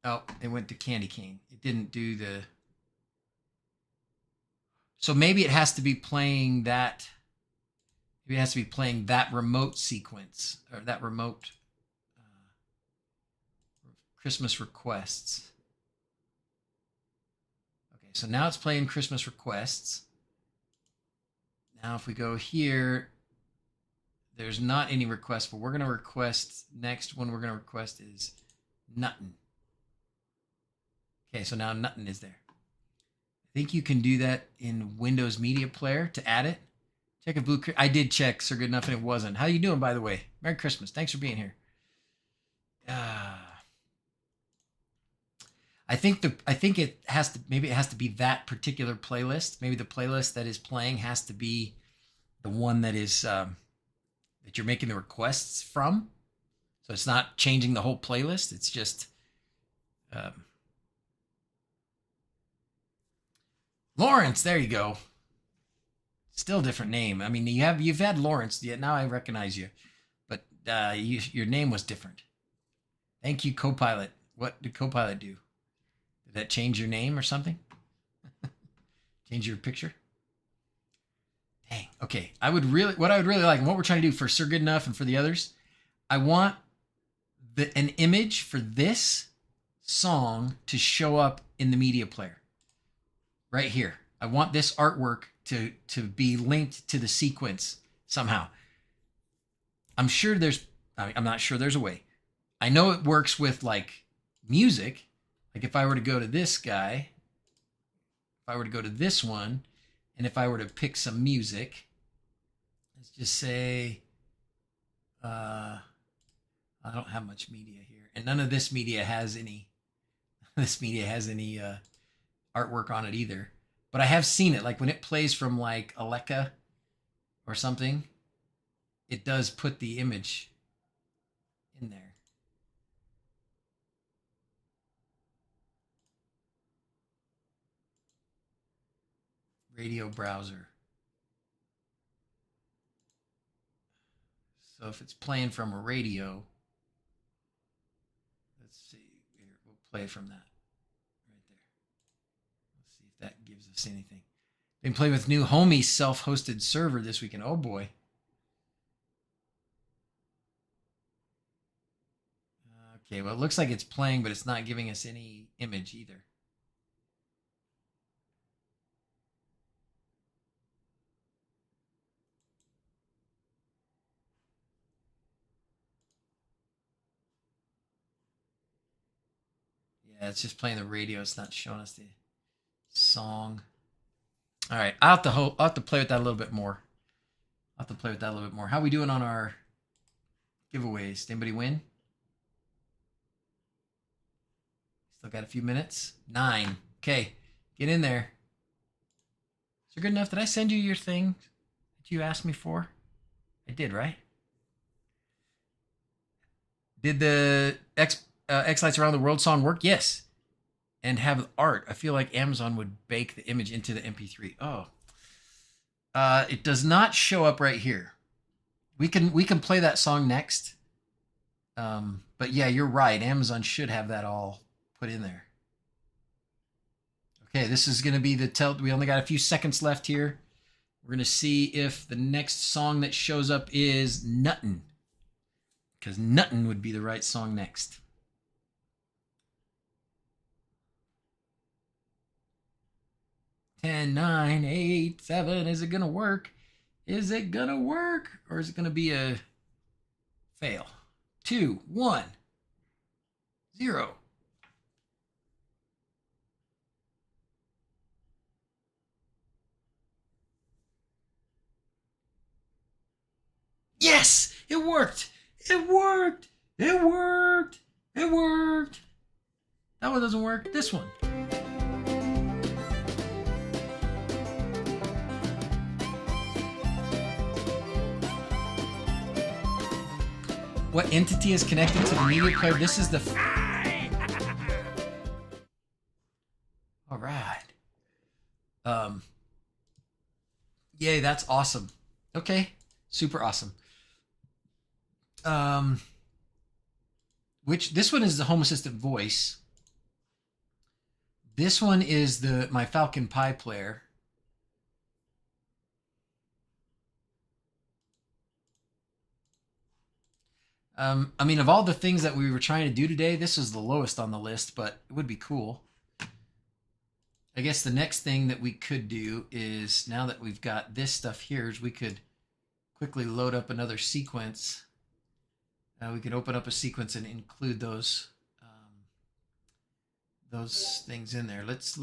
Oh, it went to Candy Cane. It didn't do the. So maybe it has to be playing that. Maybe it has to be playing that remote sequence or that remote Christmas requests. Okay, so now it's playing Christmas requests. Now if we go here, there's not any requests, but we're going to request, next one we're going to request is Nuttin'. Okay, so now Nuttin' is there. I think you can do that in Windows Media Player to add it. Check if Blue. I did check Sir Good Enough and it wasn't. How you doing, by the way? Merry Christmas. Thanks for being here. I think it has to, maybe it has to be that particular playlist. Maybe the playlist that is playing has to be the one that is that you're making the requests from. So it's not changing the whole playlist. It's just Lawrence. There you go. Still different name. I mean, you've had Lawrence. Yet now I recognize you, but your name was different. Thank you, Copilot. What did Copilot do? Did that change your name or something? Change your picture? Dang. Okay. What I would really like, and what we're trying to do for Sir Good Enough and for the others, I want an image for this song to show up in the media player. Right here. I want this artwork to be linked to the sequence somehow. I'm not sure there's a way. I know it works with like music. Like if I were to go to this guy, if I were to go to this one And if I were to pick some music, let's just say, I don't have much media here, and none of this media has any. This media has any artwork on it either. But I have seen it, like when it plays from like Alexa or something, it does put the image in there. Radio browser. So if it's playing from a radio, let's see. Here, we'll play from that right there. Let's see if that gives us anything. Been playing with new Homie self-hosted server this weekend. Oh boy. Okay, well, it looks like it's playing, but it's not giving us any image either. Yeah, it's just playing the radio. It's not showing us the song. All right, I'll have to play with that a little bit more. I'll have to play with that a little bit more. How are we doing on our giveaways? Did anybody win? Still got a few minutes. 9. Okay, get in there. Is it good enough? Did I send you your thing that you asked me for? I did, right? Did the Xlights Around the World song work? Yes. And have art. I feel like Amazon would bake the image into the MP3. Oh. It does not show up right here. We can play that song next. But yeah, you're right. Amazon should have that all put in there. Okay, this is going to be we only got a few seconds left here. We're going to see if the next song that shows up is Nuttin'. Because Nuttin' would be the right song next. 10, 9, 8, 7. Is it going to work? Is it going to work? Or is it going to be a fail? 2, 1, 0. Yes! It worked! It worked! It worked! It worked! That one doesn't work. This one. What entity is connected to the media player? This is the... All right. Yay, that's awesome. Okay, super awesome. This one is the Home Assistant voice. This one is my Falcon Pi player. I mean, of all the things that we were trying to do today, this is the lowest on the list, but it would be cool. I guess the next thing that we could do is, now that we've got this stuff here, is we could quickly load up another sequence. We could open up a sequence and include those things in there. Let's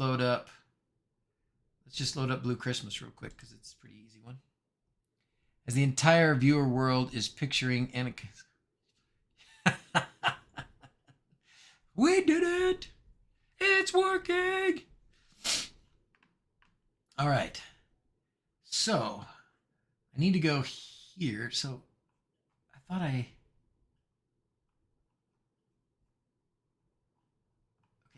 just load up Blue Christmas real quick because it's a pretty easy one. As the entire viewer world is picturing Anakin. We did it! It's working! All right. So, I need to go here. So, I thought okay,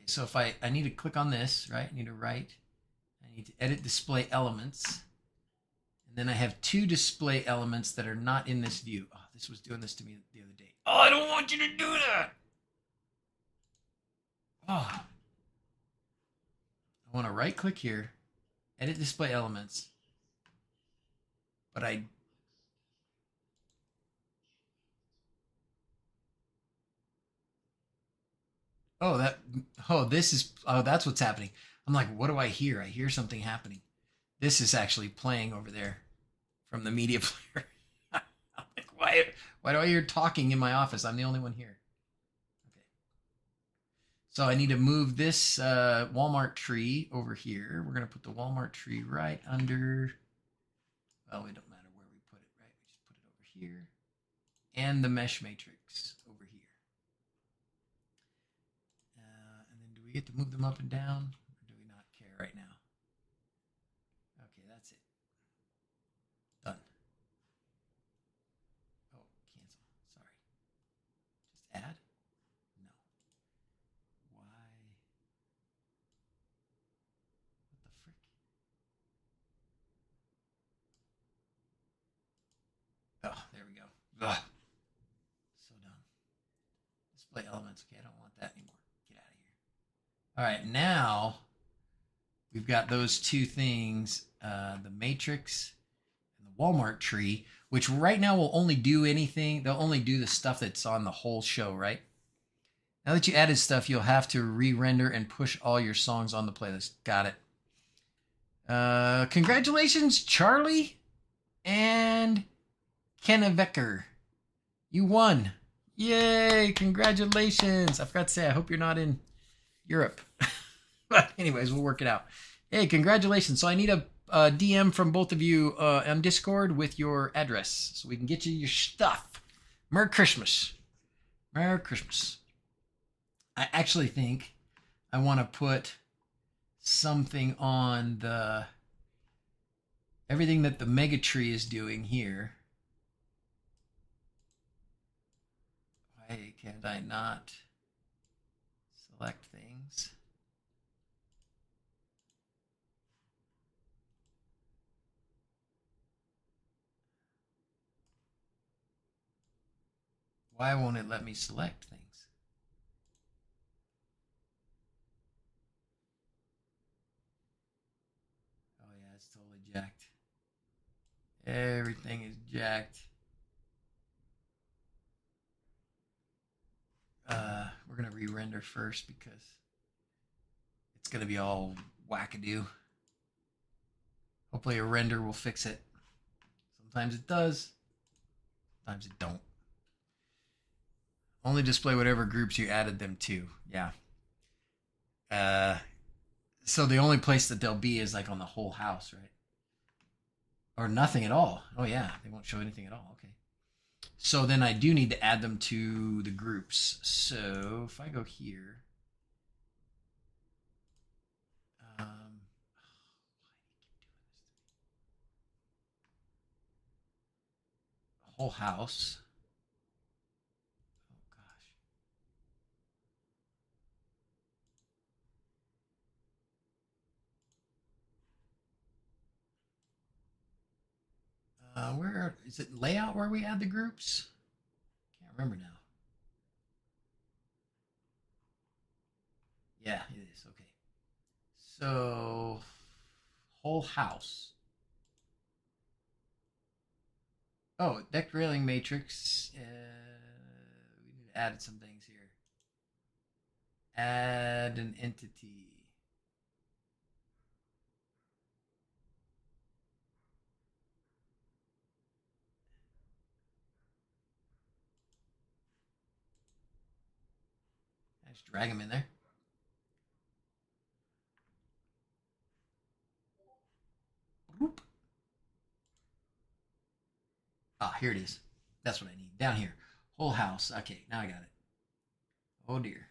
so if I need to click on this, right? I need to write. I need to edit display elements. And then I have 2 display elements that are not in this view. Oh, this was doing this to me the other day. Oh, I don't want you to do that. Oh. I want to right click here, edit display elements. But that's what's happening. I'm like, what do I hear? I hear something happening. This is actually playing over there from the media player. I'm like, why do I hear talking in my office? I'm the only one here. Okay. So I need to move this Walmart tree over here. We're going to put the Walmart tree right under, well, it don't matter where we put it, right? We just put it over here. And the mesh matrix over here. And then do we get to move them up and down? Or do we not care right now? Okay, that's it. Done. Oh, cancel. Sorry. Just add? No. Why? What the frick? Oh, there we go. Ugh. So dumb. Display elements. Okay, I don't want that anymore. Get out of here. All right, now we've got those two things, the matrix and the Walmart tree, which right now will only do anything. They'll only do the stuff that's on the whole show, right? Now that you added stuff, you'll have to re-render and push all your songs on the playlist. Got it. Congratulations, Charlie and Kennevecker. You won. Yay, congratulations. I forgot to say, I hope you're not in Europe. But anyways, we'll work it out. Hey, congratulations. So I need a DM from both of you on Discord with your address so we can get you your stuff. Merry Christmas. Merry Christmas. I actually think I want to put something on the everything that the Mega Tree is doing here. Why can't I not select things? Why won't it let me select things? Oh yeah, it's totally jacked. Everything is jacked. We're gonna re-render first because it's gonna be all wackadoo. Hopefully a render will fix it. Sometimes it does, sometimes it don't. Only display whatever groups you added them to. Yeah. So the only place that they'll be is like on the whole house, right? Or nothing at all. Oh yeah, they won't show anything at all. Okay. So then I do need to add them to the groups. So if I go here, whole house. Oh gosh. Where is it? Layout where we add the groups? Can't remember now. Yeah, it is. Okay. So whole house. Oh, deck railing matrix. We need to add some things here. Add an entity. I just drag them in there. Whoop. Ah, here it is. That's what I need. Down here. Whole house. Okay, now I got it. Oh dear.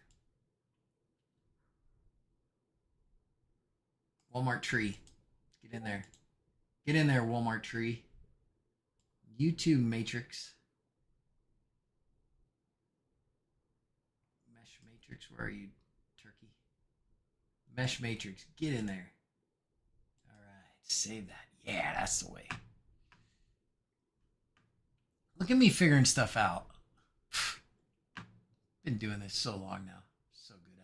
Walmart tree. Get in there. Get in there, Walmart tree. YouTube matrix. Mesh matrix. Where are you, turkey? Mesh matrix. Get in there. All right. Save that. Yeah, that's the way. Look at me figuring stuff out. Been doing this so long now. So good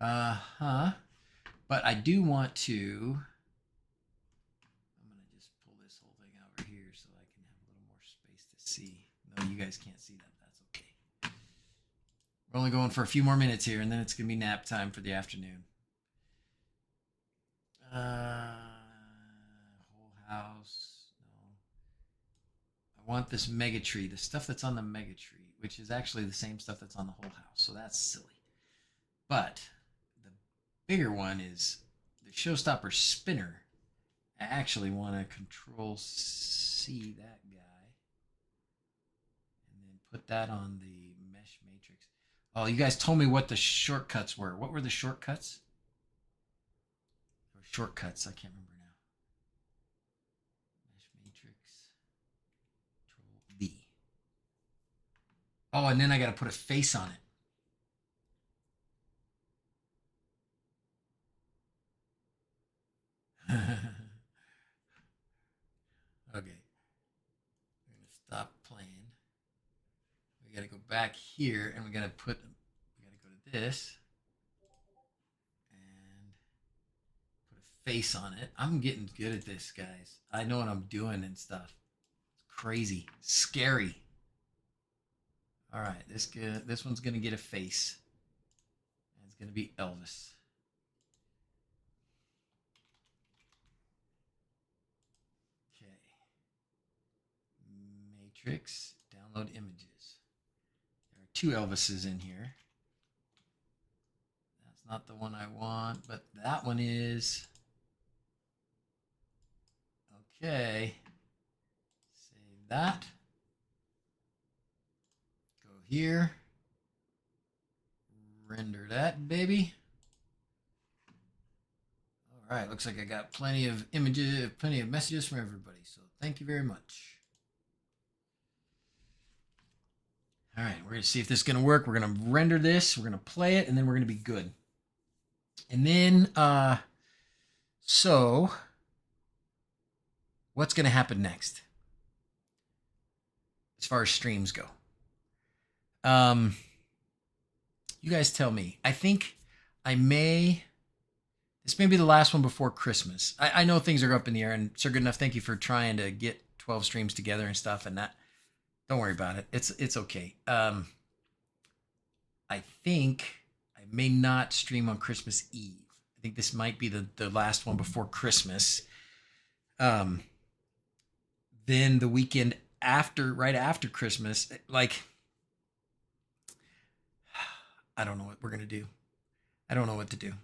at it. But I do want to. I'm going to just pull this whole thing over here so I can have a little more space to see. No, you guys can't see that. That's okay. We're only going for a few more minutes here, and then it's going to be nap time for the afternoon. Whole house. No. I want this mega tree. The stuff that's on the mega tree. which is actually the same stuff that's on the whole house. So that's silly. But the bigger one is the Showstopper spinner. I actually want to Control C that guy and then put that on the mesh matrix. Oh, you guys told me what the shortcuts were. What were the shortcuts? Or shortcuts, I can't remember now. Mesh matrix, Control V. Oh, and then I got to put a face on it. Okay. We're going to stop playing. We got to go back here and we got to go to this and put a face on it. I'm getting good at this, guys. I know what I'm doing and stuff. It's crazy. Scary. All right. This one's going to get a face. It's going to be Elvis. Matrix, download images. There are two Elvises in here. That's not the one I want, but that one is. Okay. Save that. Go here. Render that, baby. All right, looks like I got plenty of images, plenty of messages from everybody, so thank you very much. All right, we're going to see if this is going to work. We're going to render this. We're going to play it, and then we're going to be good. And then, so, what's going to happen next as far as streams go? You guys tell me. I think this may be the last one before Christmas. I know things are up in the air, and Sir Goodenough, thank you for trying to get 12 streams together and stuff, and that. Don't worry about it. It's okay. I think I may not stream on Christmas Eve. I think this might be the last one before Christmas. Then the weekend after, right after Christmas, like, I don't know what we're going to do. I don't know what to do.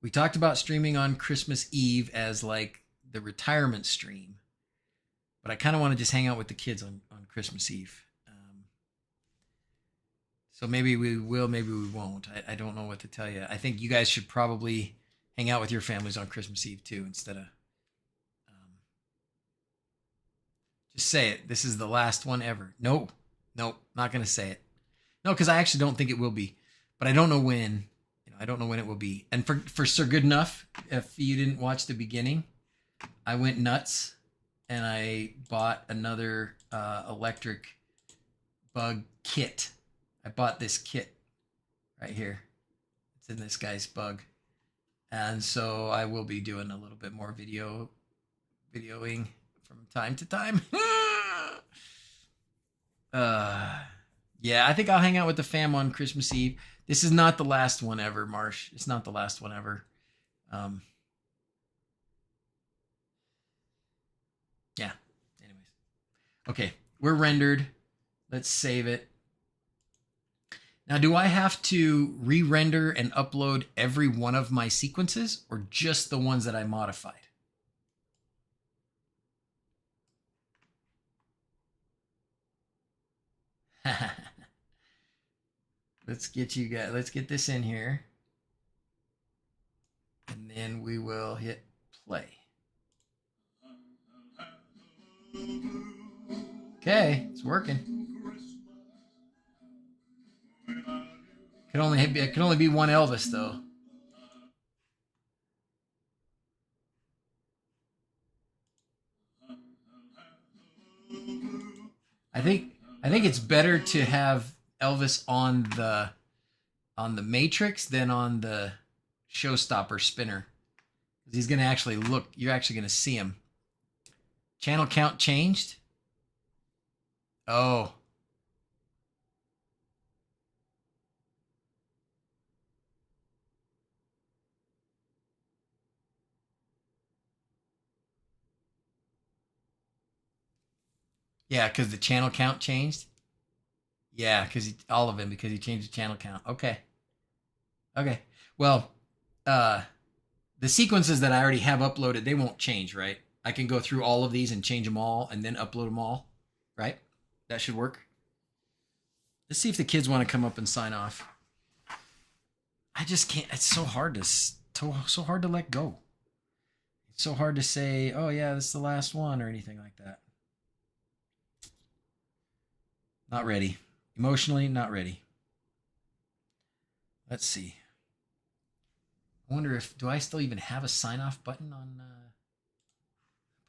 We talked about streaming on Christmas Eve as like the retirement stream. But I kind of want to just hang out with the kids on Christmas Eve. So maybe we will, maybe we won't. I don't know what to tell you. I think you guys should probably hang out with your families on Christmas Eve too, instead of just say it. This is the last one ever. Nope, not going to say it. No, because I actually don't think it will be. But I don't know when. I don't know when it will be. And for Sir Goodenough, if you didn't watch the beginning, I went nuts. And I bought another electric bug kit. I bought this kit right here. It's in this guy's bug. And so I will be doing a little bit more videoing from time to time. Yeah, I think I'll hang out with the fam on Christmas Eve. This is not the last one ever, Marsh. It's not the last one ever. Yeah. Anyways. Okay. We're rendered. Let's save it. Now, do I have to re-render and upload every one of my sequences or just the ones that I modified? Let's get this in here. And then we will hit play. Okay, it's working. It can only be one Elvis though. I think it's better to have Elvis on the Matrix than on the Showstopper spinner. He's gonna actually look. You're actually gonna see him. Channel count changed. Oh. Yeah, because the channel count changed. Yeah, because all of them because he changed the channel count. Okay. Okay. Well, the sequences that I already have uploaded, they won't change, right? I can go through all of these and change them all and then upload them all, right? That should work. Let's see if the kids want to come up and sign off. I just can't. It's so hard to let go. It's so hard to say, oh yeah, this is the last one or anything like that. Not ready. Emotionally, not ready. Let's see. I wonder if, do I still even have a sign off button on, I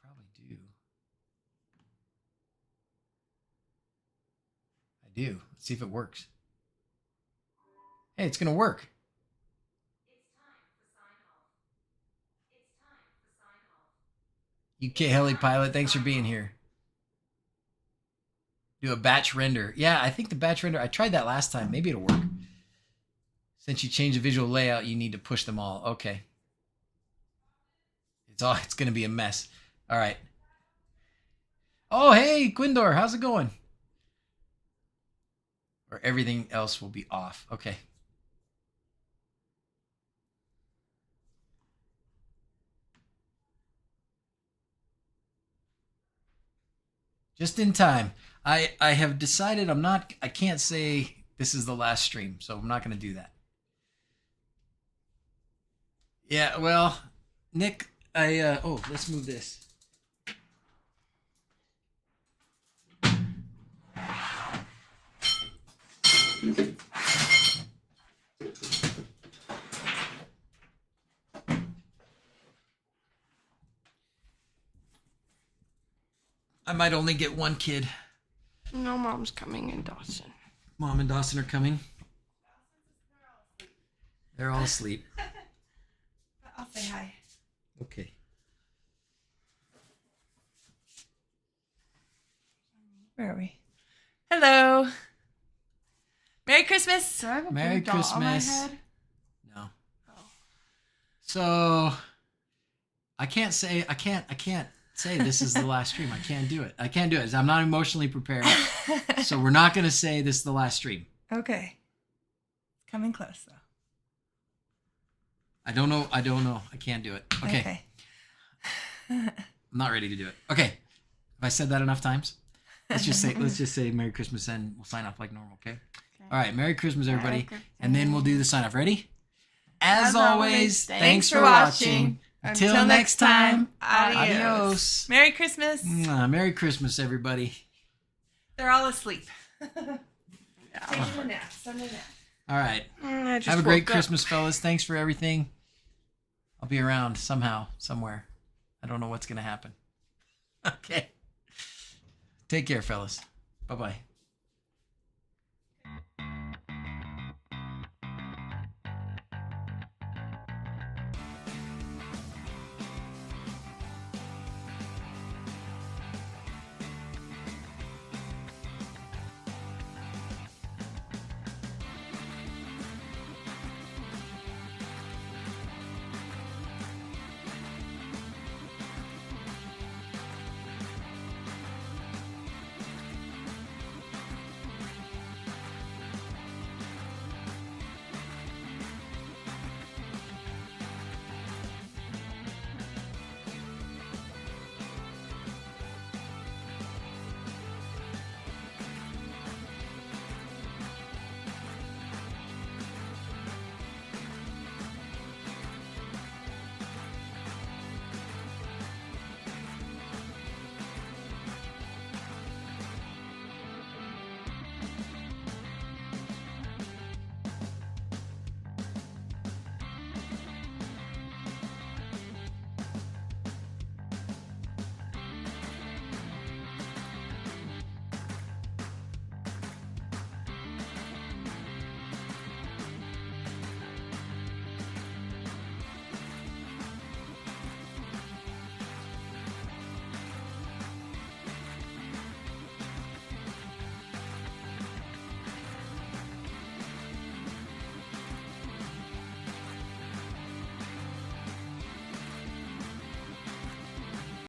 probably do. I do. Let's see if it works. Hey, it's going to work. UK Heli Pilot, thanks for being here. Do a batch render. Yeah, I think the batch render, I tried that last time. Maybe it'll work. Since you change the visual layout, you need to push them all. Okay. It's going to be a mess. All right. Oh, hey, Quindor, how's it going? Or everything else will be off. Okay. Just in time. I have decided I can't say this is the last stream, so I'm not going to do that. Yeah, well, Nick, let's move this. I might only get one kid. No, Mom's coming and Dawson. Mom and Dawson are coming. They're all asleep. I'll say hi. Okay. Where are we? Hello. Merry Christmas. Do I have a Merry blue dot on my Christmas. head? No. Oh. So I can't say this is the last stream. I can't do it. I'm not emotionally prepared. So we're not going to say this is the last stream. Okay. Coming close, though. I don't know. I can't do it. Okay. I'm not ready to do it. Okay. Have I said that enough times? Let's just say Merry Christmas and we'll sign off like normal, okay? All right. Merry Christmas, everybody. Merry Christmas. And then we'll do the sign off. Ready? As As always, always, thanks for watching. Until next time, adios. adios. Merry Christmas. Merry Christmas, everybody. They're all asleep. Yeah. Taking a nap. Sunday nap. All right. I just Have a great woke up. Christmas, fellas. Thanks for everything. I'll be around somehow, somewhere. I don't know what's going to happen. Okay. Take care, fellas. Bye-bye.